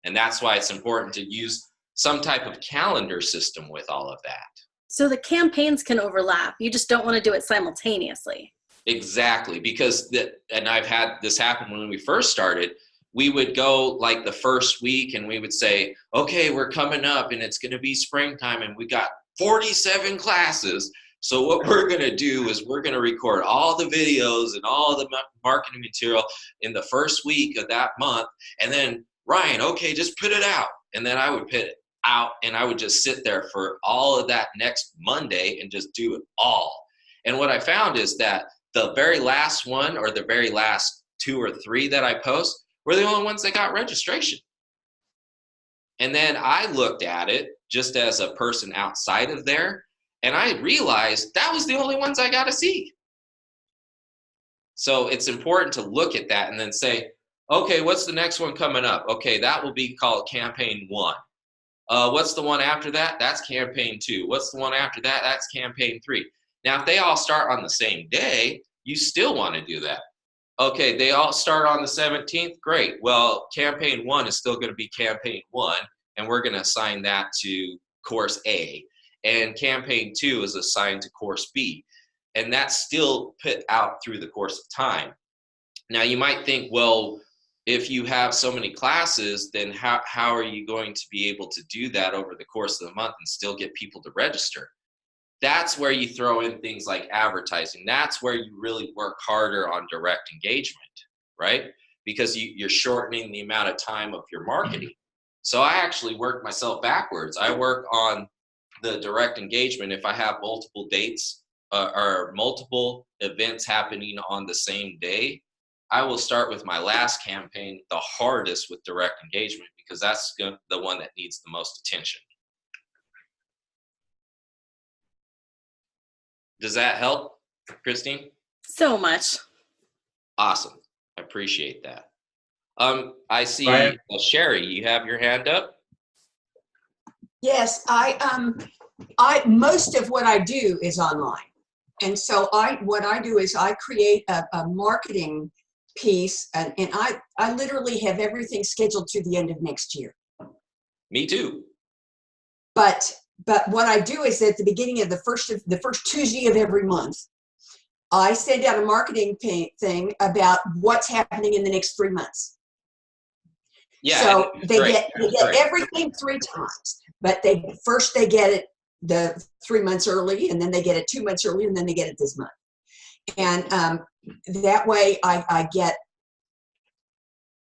And that's why it's important to use some type of calendar system with all of that. So the campaigns can overlap. You just don't want to do it simultaneously. Exactly, because and I've had this happen when we first started. we would go like the first week and we would say, okay, we're coming up and it's going to be springtime and we got 47 classes. So what we're going to do is we're going to record all the videos and all the marketing material in the first week of that month. And then Ryan, okay, just put it out. And then I would put it out and I would just sit there for all of that next Monday and just do it all. And what I found is that the very last one or the very last 2 or 3 that I post were the only ones that got registration. And then I looked at it just as a person outside of there, and I realized that was the only ones I got to see. So it's important to look at that and then say, okay, what's the next one coming up? Okay, that will be called campaign 1. What's the one after that? That's campaign 2. What's the one after that? That's campaign 3. Now, if they all start on the same day, you still want to do that. Okay, they all start on the 17th. Great. Well, campaign 1 is still going to be campaign 1, and we're going to assign that to course A. And campaign 2 is assigned to course B. And that's still put out through the course of time. Now, you might think, well, if you have so many classes, then how are you going to be able to do that over the course of the month and still get people to register? That's where you throw in things like advertising. That's where you really work harder on direct engagement, right? Because you're shortening the amount of time of your marketing. So I actually work myself backwards. I work on the direct engagement if I have multiple dates or multiple events happening on the same day. I will start with my last campaign the hardest with direct engagement because that's the one that needs the most attention. Does that help, Christine? So much. Awesome. I appreciate that. I see Ryan? Sherry, you have your hand up. Yes, I most of what I do is online. And so what I do is I create a marketing piece and I literally have everything scheduled to the end of next year. Me too. But what I do is at the beginning of the first Tuesday of every month, I send out a marketing thing about what's happening in the next 3 months. Yeah. So they great. get everything 3 times, but they get it the 3 months early, and then they get it 2 months early, and then they get it this month. And that way I get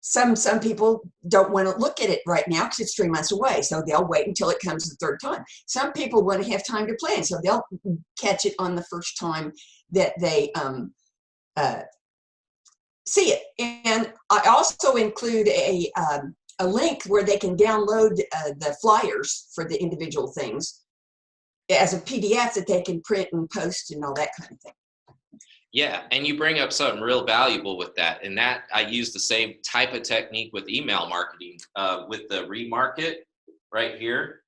some people don't want to look at it right now because it's 3 months away, so they'll wait until it comes the third time. Some people want to have time to plan, so they'll catch it on the first time that they see it. And I also include a link where they can download the flyers for the individual things as a PDF that they can print and post and all that kind of thing. Yeah, and you bring up something real valuable with that, and that I use the same type of technique with email marketing, with the remarket right here,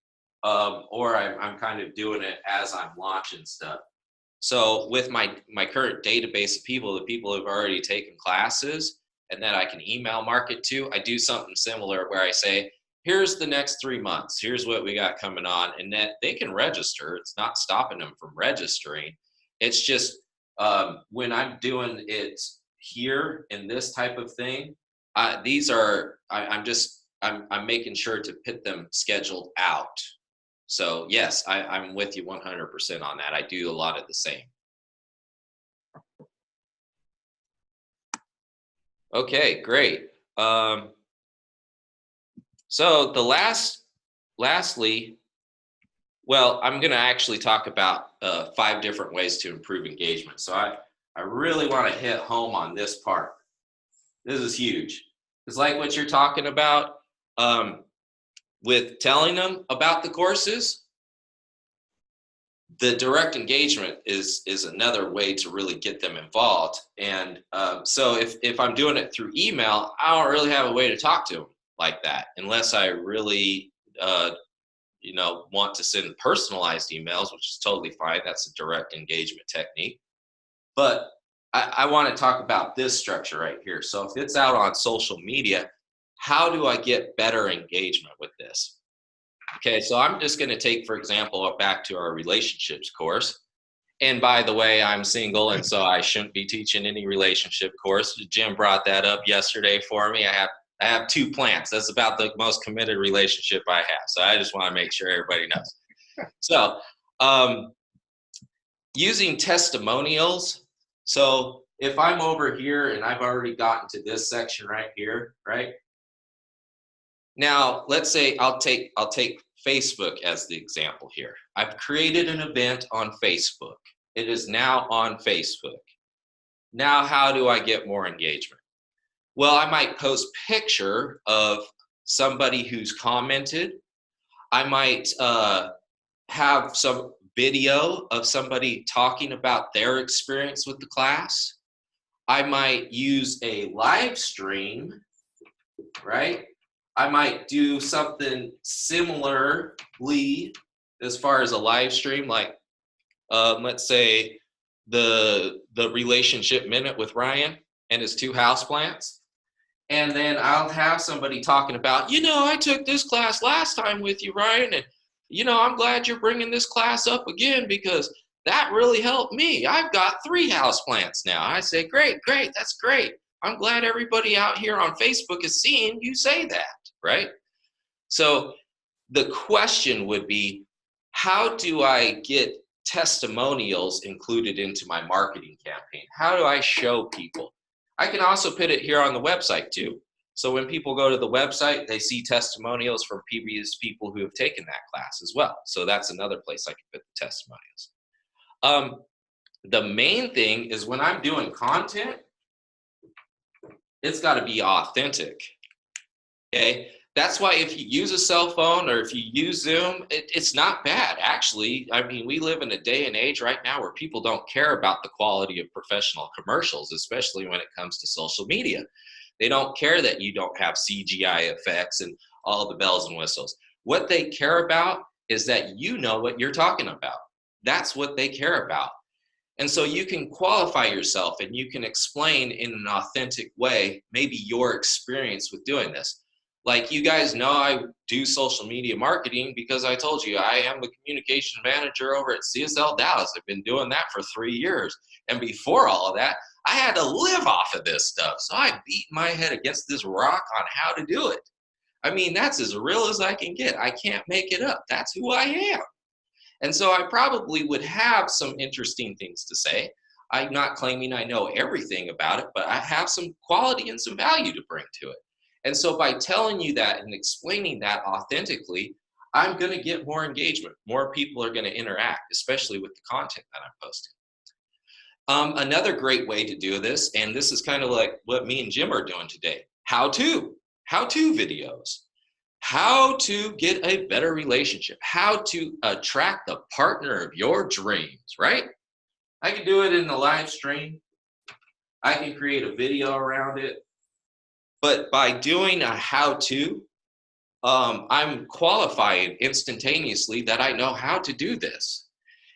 or I'm kind of doing it as I'm launching stuff. So with my current database of people, the people who've already taken classes, and that I can email market to, I do something similar where I say, here's the next 3 months, here's what we got coming on, and that they can register. It's not stopping them from registering. It's just, when I'm doing it here in this type of thing, I'm making sure to put them scheduled out. So yes, I'm with you 100% on that. I do a lot of the same. Okay, great. So lastly, well, I'm going to actually talk about 5 different ways to improve engagement. So I really want to hit home on this part. This is huge. It's like what you're talking about with telling them about the courses. The direct engagement is another way to really get them involved. And so if I'm doing it through email, I don't really have a way to talk to them like that unless I really want to send personalized emails, which is totally fine. That's a direct engagement technique. But I want to talk about this structure right here. So if it's out on social media, how do I get better engagement with this? Okay, so I'm just going to take, for example, back to our relationships course. And by the way, I'm single, and so I shouldn't be teaching any relationship course. Jim brought that up yesterday for me. I I have 2 plants. That's about the most committed relationship I have. So I just want to make sure everybody knows. So using testimonials. So if I'm over here and I've already gotten to this section right here, right? Now, let's say I'll take Facebook as the example here. I've created an event on Facebook. It is now on Facebook. Now, how do I get more engagement? Well, I might post picture of somebody who's commented. I might have some video of somebody talking about their experience with the class. I might use a live stream, right? I might do something similarly as far as a live stream, like let's say the relationship minute with Ryan and his 2 houseplants. And then I'll have somebody talking about, you know, I took this class last time with you, Ryan, and you know, I'm glad you're bringing this class up again because that really helped me. I've got 3 houseplants now. I say, great, that's great. I'm glad everybody out here on Facebook is seeing you say that, right? So the question would be, how do I get testimonials included into my marketing campaign? How do I show people? I can also put it here on the website too. So when people go to the website, they see testimonials from previous people who have taken that class as well. So that's another place I can put the testimonials. The main thing is when I'm doing content, it's got to be authentic. Okay, that's why if you use a cell phone or if you use Zoom, it's not bad. Actually, I mean, we live in a day and age right now where people don't care about the quality of professional commercials, especially when it comes to social media. They don't care that you don't have CGI effects and all the bells and whistles. What they care about is that you know what you're talking about. That's what they care about. And so you can qualify yourself and you can explain in an authentic way, maybe your experience with doing this. Like you guys know I do social media marketing because I told you I am the communication manager over at CSL Dallas. I've been doing that for 3 years. And before all of that, I had to live off of this stuff. So I beat my head against this rock on how to do it. I mean, that's as real as I can get. I can't make it up. That's who I am. And so I probably would have some interesting things to say. I'm not claiming I know everything about it, but I have some quality and some value to bring to it. And so by telling you that and explaining that authentically, I'm going to get more engagement. More people are going to interact, especially with the content that I'm posting. Another great way to do this, and this is kind of like what me and Jim are doing today, how-to videos. How to get a better relationship, how to attract the partner of your dreams, right? I can do it in the live stream. I can create a video around it. But by doing a how-to, I'm qualifying instantaneously that I know how to do this.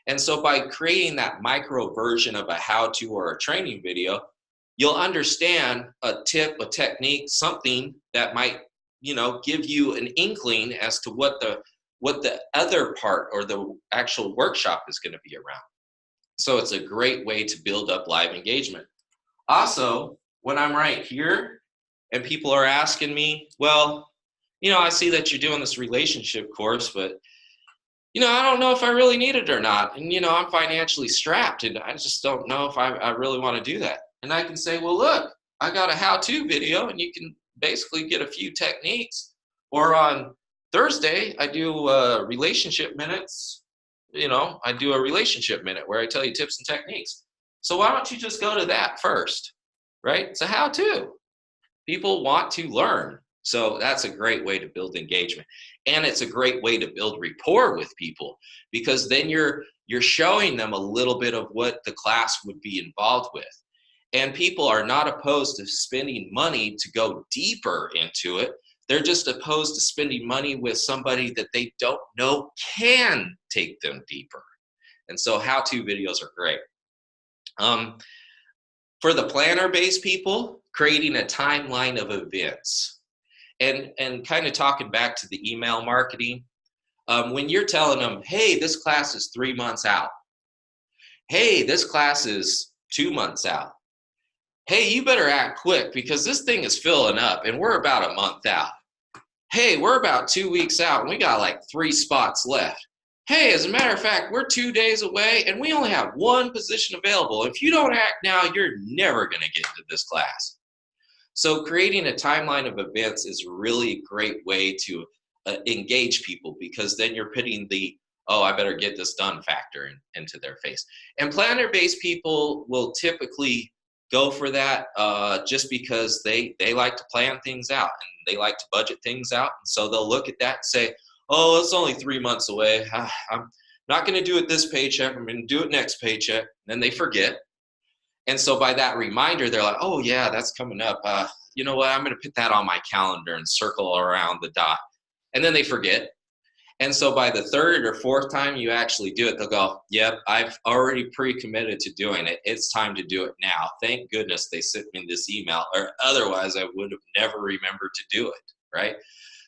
And so by creating that micro version of a how-to or a training video, you'll understand a tip, a technique, something that might give you an inkling as to what the other part or the actual workshop is going to be around. So it's a great way to build up live engagement. Also, when I'm right here and people are asking me, well, I see that you're doing this relationship course, but I don't know if I really need it or not. And, I'm financially strapped and I just don't know if I really want to do that. And I can say, well, look, I got a how-to video and you can basically get a few techniques. Or on Thursday, I do relationship minutes. I do a relationship minute where I tell you tips and techniques. So why don't you just go to that first, right? It's a how-to. People want to learn. So that's a great way to build engagement. And it's a great way to build rapport with people because then you're showing them a little bit of what the class would be involved with. And people are not opposed to spending money to go deeper into it. They're just opposed to spending money with somebody that they don't know can take them deeper. And so how-to videos are great. For the planner-based people, creating a timeline of events. And kind of talking back to the email marketing, when you're telling them, hey, this class is 3 months out. Hey, this class is 2 months out. hey, you better act quick because this thing is filling up and we're about a month out. Hey, we're about 2 weeks out and we got like 3 spots left. Hey, as a matter of fact, we're 2 days away and we only have 1 position available. If you don't act now, you're never going to get into this class. So creating a timeline of events is really a great way to engage people, because then you're putting the, oh, I better get this done factor into their face. And planner-based people will typically go for that just because they like to plan things out and they like to budget things out. And so they'll look at that and say, oh, it's only 3 months away. I'm not going to do it this paycheck. I'm going to do it next paycheck. And then they forget. And so by that reminder, they're like, oh, yeah, that's coming up. You know what? I'm going to put that on my calendar and circle around the dot. And then they forget. And so by the 3rd or 4th time you actually do it, they'll go, yep, I've already pre-committed to doing it. It's time to do it now. Thank goodness they sent me this email, or otherwise I would have never remembered to do it, right?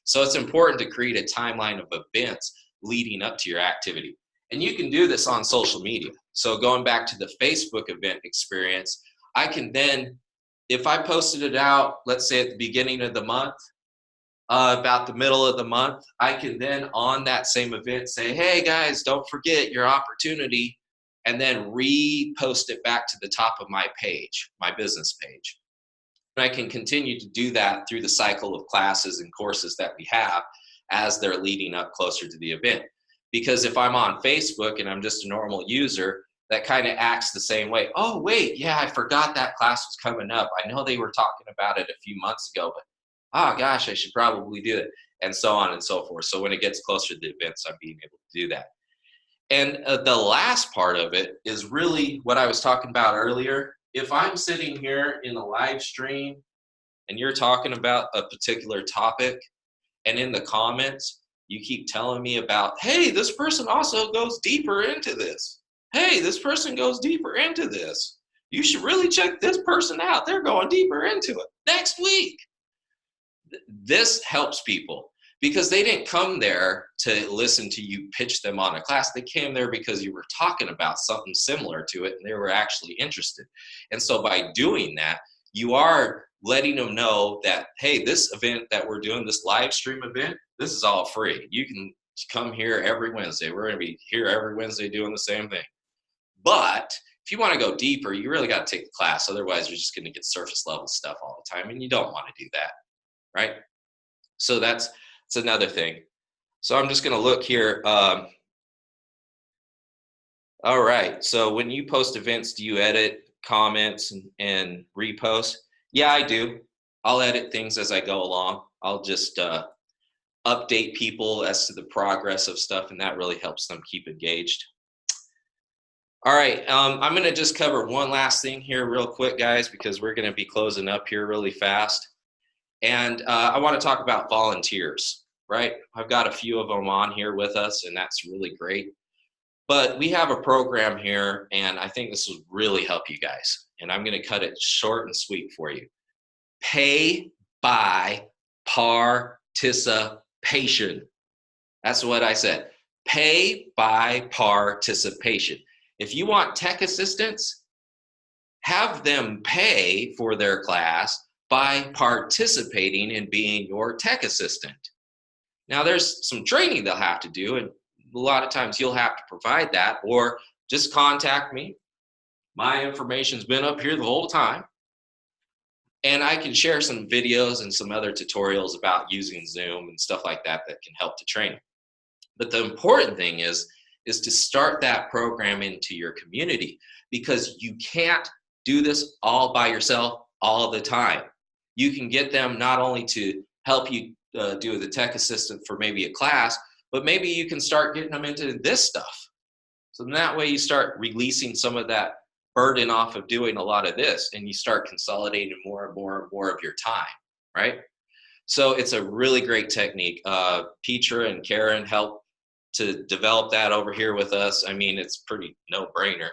So it's important to create a timeline of events leading up to your activity. And you can do this on social media. So going back to the Facebook event experience, I can then, if I posted it out, let's say at the beginning of the month, about the middle of the month, I can then on that same event say, hey guys, don't forget your opportunity, and then repost it back to the top of my page, my business page. And I can continue to do that through the cycle of classes and courses that we have as they're leading up closer to the event. Because if I'm on Facebook and I'm just a normal user, that kind of acts the same way. Oh, wait, yeah, I forgot that class was coming up. I know they were talking about it a few months ago, but oh gosh, I should probably do it, and so on and so forth. So when it gets closer to the events, I'm being able to do that. And the last part of it is really what I was talking about earlier. If I'm sitting here in a live stream and you're talking about a particular topic, and in the comments, you keep telling me about, hey, this person also goes deeper into this. Hey, this person goes deeper into this. You should really check this person out. They're going deeper into it next week. This helps people because they didn't come there to listen to you pitch them on a class. They came there because you were talking about something similar to it and they were actually interested. And so by doing that, you are letting them know that, hey, this event that we're doing, this live stream event, this is all free. You can come here every Wednesday. We're going to be here every Wednesday doing the same thing. But if you want to go deeper, you really got to take the class. Otherwise, you're just going to get surface level stuff all the time, and you don't want to do that. Right? So that's another thing. So I'm just going to look here. All right. So when you post events, do you edit comments and repost? Yeah, I do. I'll edit things as I go along. I'll just update people as to the progress of stuff, and that really helps them keep engaged. All right. I'm going to just cover one last thing here real quick, guys, because we're going to be closing up here really fast. And I want to talk about volunteers, right? I've got a few of them on here with us, and that's really great. But we have a program here, and I think this will really help you guys. And I'm going to cut it short and sweet for you. Pay by participation. That's what I said. Pay by participation. If you want tech assistants, have them pay for their class by participating in being your tech assistant. Now there's some training they'll have to do, and a lot of times you'll have to provide that, or just contact me. My information's been up here the whole time, and I can share some videos and some other tutorials about using Zoom and stuff like that that can help to train them. But the important thing is to start that program into your community, because you can't do this all by yourself all the time. You can get them not only to help you do the tech assistant for maybe a class, but maybe you can start getting them into this stuff. So in that way you start releasing some of that burden off of doing a lot of this, and you start consolidating more and more and more of your time, right? So it's a really great technique. Petra and Karen helped to develop that over here with us. I mean, it's pretty no-brainer,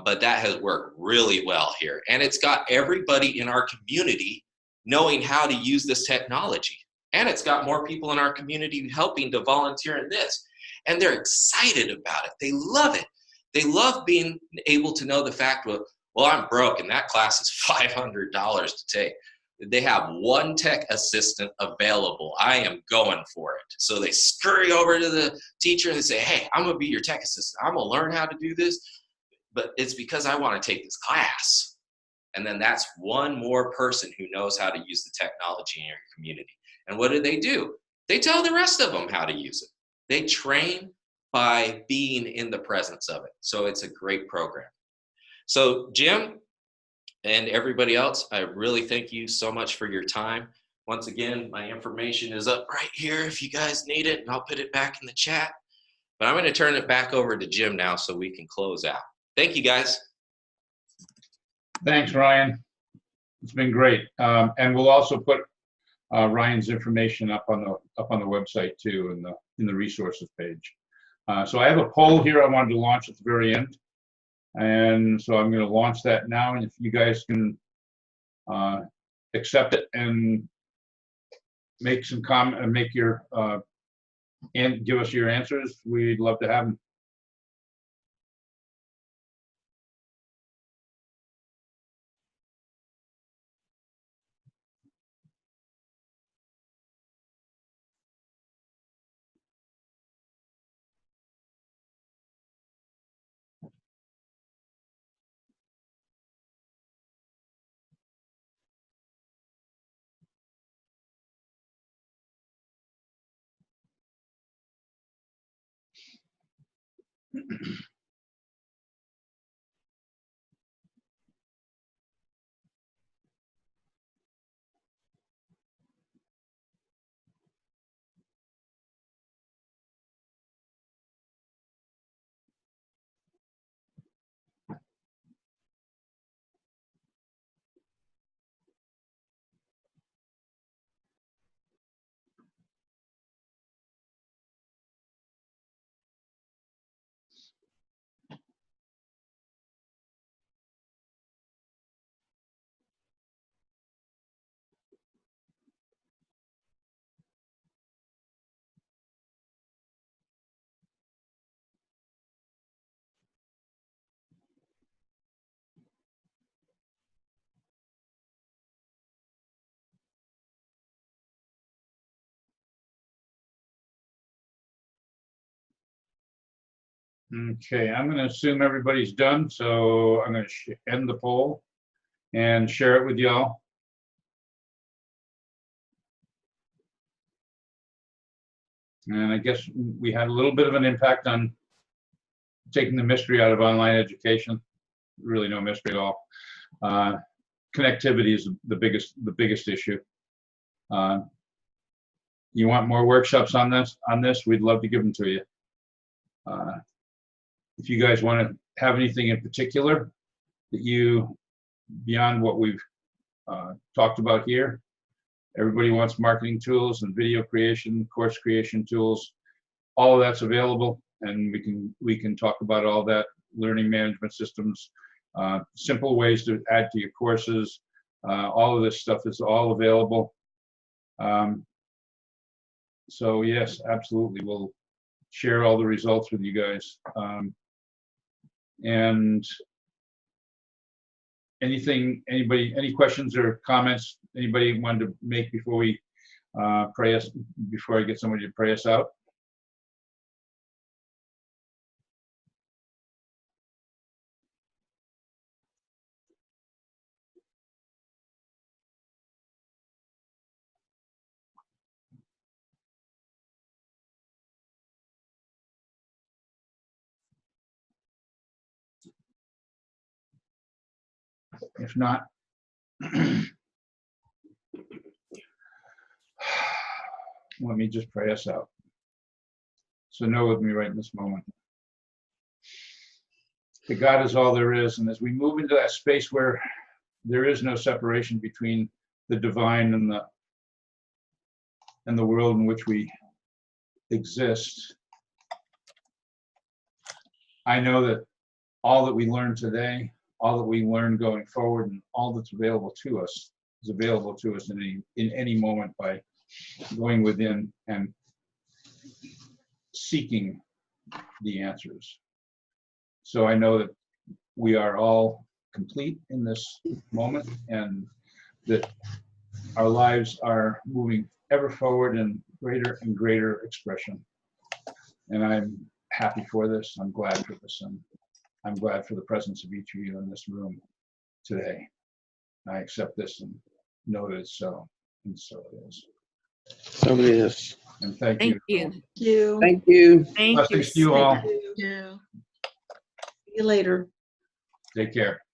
but that has worked really well here. And it's got everybody in our community knowing how to use this technology. And it's got more people in our community helping to volunteer in this. And they're excited about it. They love it. They love being able to know the fact of, Well, I'm broke and that class is $500 to take. They have one tech assistant available. I am going for it. So they scurry over to the teacher and they say, hey, I'm going to be your tech assistant. I'm going to learn how to do this, but it's because I want to take this class. And then that's one more person who knows how to use the technology in your community. And what do? They tell the rest of them how to use it. They train by being in the presence of it. So it's a great program. So Jim and everybody else, I really thank you so much for your time. Once again, my information is up right here if you guys need it, and I'll put it back in the chat. But I'm going to turn it back over to Jim now so we can close out. Thank you, guys. Thanks, Ryan. It's been great. And we'll also put Ryan's information up on the website too, in the resources page. So I have a poll here I wanted to launch at the very end. And so I'm going to launch that now. And if you guys can accept it and make some comment and make your and give us your answers, we'd love to have them. Okay, I'm going to assume everybody's done, so I'm going to end the poll and share it with y'all. And I guess we had a little bit of an impact on taking the mystery out of online education. Really no mystery at all. Connectivity is the biggest issue. You want more workshops on this? We'd love to give them to you. If you guys want to have anything in particular that you, beyond what we've talked about here, everybody wants marketing tools and video creation, course creation tools. All of that's available, and we can talk about all that. Learning management systems, simple ways to add to your courses. All of this stuff is all available. So yes, absolutely, we'll share all the results with you guys. And any questions or comments anybody wanted to make before we before I get somebody to pray us out? If not, let me just pray us out. So know with me right in this moment that God is all there is, and as we move into that space where there is no separation between the divine and the world in which we exist, I know that all that we learn today, all that we learn going forward, and all that's available to us is available to us in any moment by going within and seeking the answers. So I know that we are all complete in this moment, and that our lives are moving ever forward in greater and greater expression. And I'm happy for this. I'm glad for this. And I'm glad for the presence of each of you in this room today. I accept this and know that it's so, and so it is. So it is. And thank you. Thank you. Thank you. Blessings to you all. Yeah. See you later. Take care.